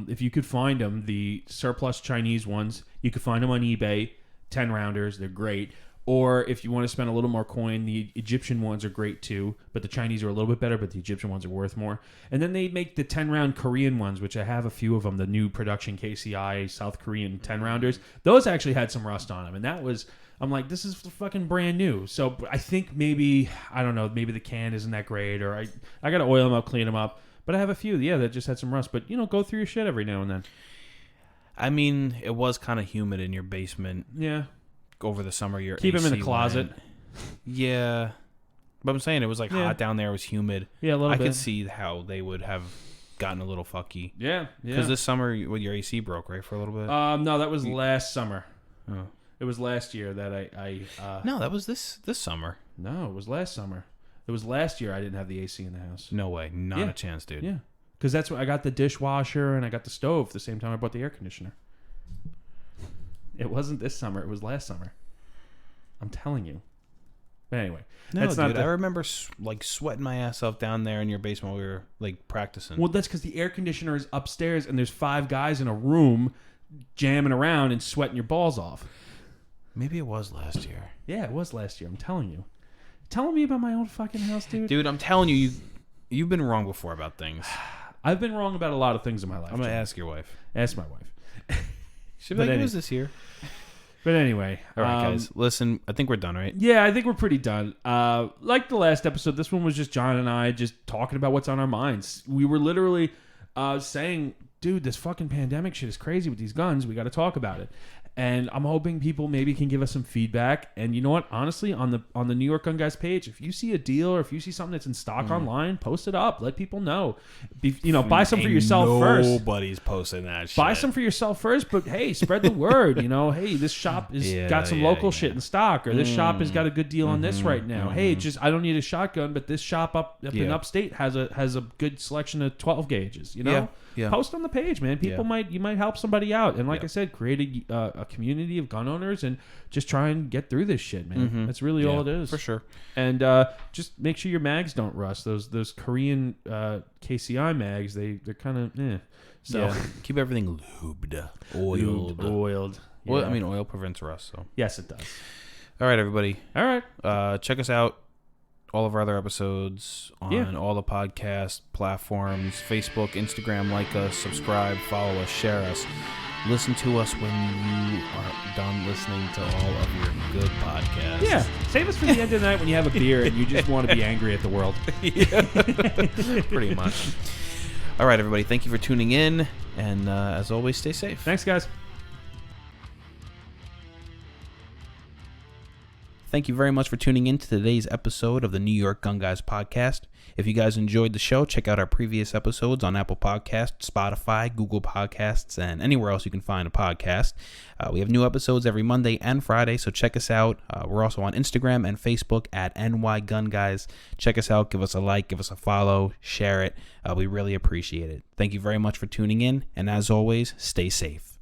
B: if you could find them, the surplus Chinese ones, you could find them on eBay. 10-rounders, they're great. Or if you want to spend a little more coin, the Egyptian ones are great too. But the Chinese are a little bit better, but the Egyptian ones are worth more. And then they make the 10-round Korean ones, which I have a few of them, the new production KCI South Korean 10-rounders. Those actually had some rust on them. And that was, I'm like, this is fucking brand new. So I think maybe, I don't know, maybe the can isn't that great. Or I got to oil them up, clean them up. But I have a few, that just had some rust. But, go through your shit every now and then.
A: I mean, it was kind of humid in your basement.
B: Yeah.
A: Over the summer, your
B: keep
A: AC
B: them in the closet.
A: Yeah, but I'm saying it was like hot down there. It was humid.
B: Yeah, a little bit.
A: I could see how they would have gotten a little fucky.
B: Yeah.
A: Because this summer, your AC broke, right, for a little bit.
B: No, that was last summer.
A: Oh.
B: It was last year that I
A: No, that was this summer.
B: No, it was last summer. It was last year I didn't have the AC in the house.
A: No way, not a chance, dude.
B: Yeah, because that's what I got the dishwasher and I got the stove the same time I bought the air conditioner. It wasn't this summer. It was last summer. I'm telling you. But anyway.
A: No, that's dude. I remember sweating my ass off down there in your basement while we were practicing.
B: Well, that's because the air conditioner is upstairs and there's 5 guys in a room jamming around and sweating your balls off.
A: Maybe it was last year.
B: Yeah, it was last year. I'm telling you. Telling me about my own fucking house, dude.
A: Dude, I'm telling you, you've been wrong before about things.
B: I've been wrong about a lot of things in my life.
A: I'm going to ask your wife.
B: Ask my wife.
A: She'll be like, it was this year.
B: But anyway.
A: All right, guys. Listen, I think we're done, right?
B: Yeah, I think we're pretty done. Like the last episode, this one was just John and I just talking about what's on our minds. We were literally saying, dude, this fucking pandemic shit is crazy with these guns. We got to talk about it. And I'm hoping people maybe can give us some feedback. And you know what? Honestly, on the New York Gun Guys page, if you see a deal or if you see something that's in stock online, post it up. Let people know. Buy some for yourself first.
A: Nobody's posting that shit.
B: Buy some for yourself first, but hey, spread the word. Hey, this shop has got some local shit in stock, or this shop has got a good deal on this right now. Hey, I don't need a shotgun, but this shop up in upstate has a good selection of 12 gauges.
A: Yeah.
B: Post on the page, man. You might help somebody out, and like I said, create a community of gun owners and just try and get through this shit, man. That's really all it is,
A: for sure.
B: And just make sure your mags don't rust. Those Korean KCI mags, they're kind of So
A: keep everything lubed, oiled.
B: Yeah.
A: Well, I mean, oil prevents rust, so
B: yes, it does.
A: All right, everybody.
B: All right,
A: check us out. All of our other episodes on all the podcast platforms, Facebook, Instagram. Like us, subscribe, follow us, share us. Listen to us when you are done listening to all of your good podcasts.
B: Yeah, save us for the end of the night when you have a beer and you just want to be angry at the world.
A: Pretty much. All right, everybody. Thank you for tuning in, and as always, stay safe.
B: Thanks, guys.
A: Thank you very much for tuning in to today's episode of the New York Gun Guys podcast. If you guys enjoyed the show, check out our previous episodes on Apple Podcasts, Spotify, Google Podcasts, and anywhere else you can find a podcast. We have new episodes every Monday and Friday, so check us out. We're also on Instagram and Facebook at NYGunGuys. Check us out. Give us a like, give us a follow, share it. We really appreciate it. Thank you very much for tuning in, and as always, stay safe.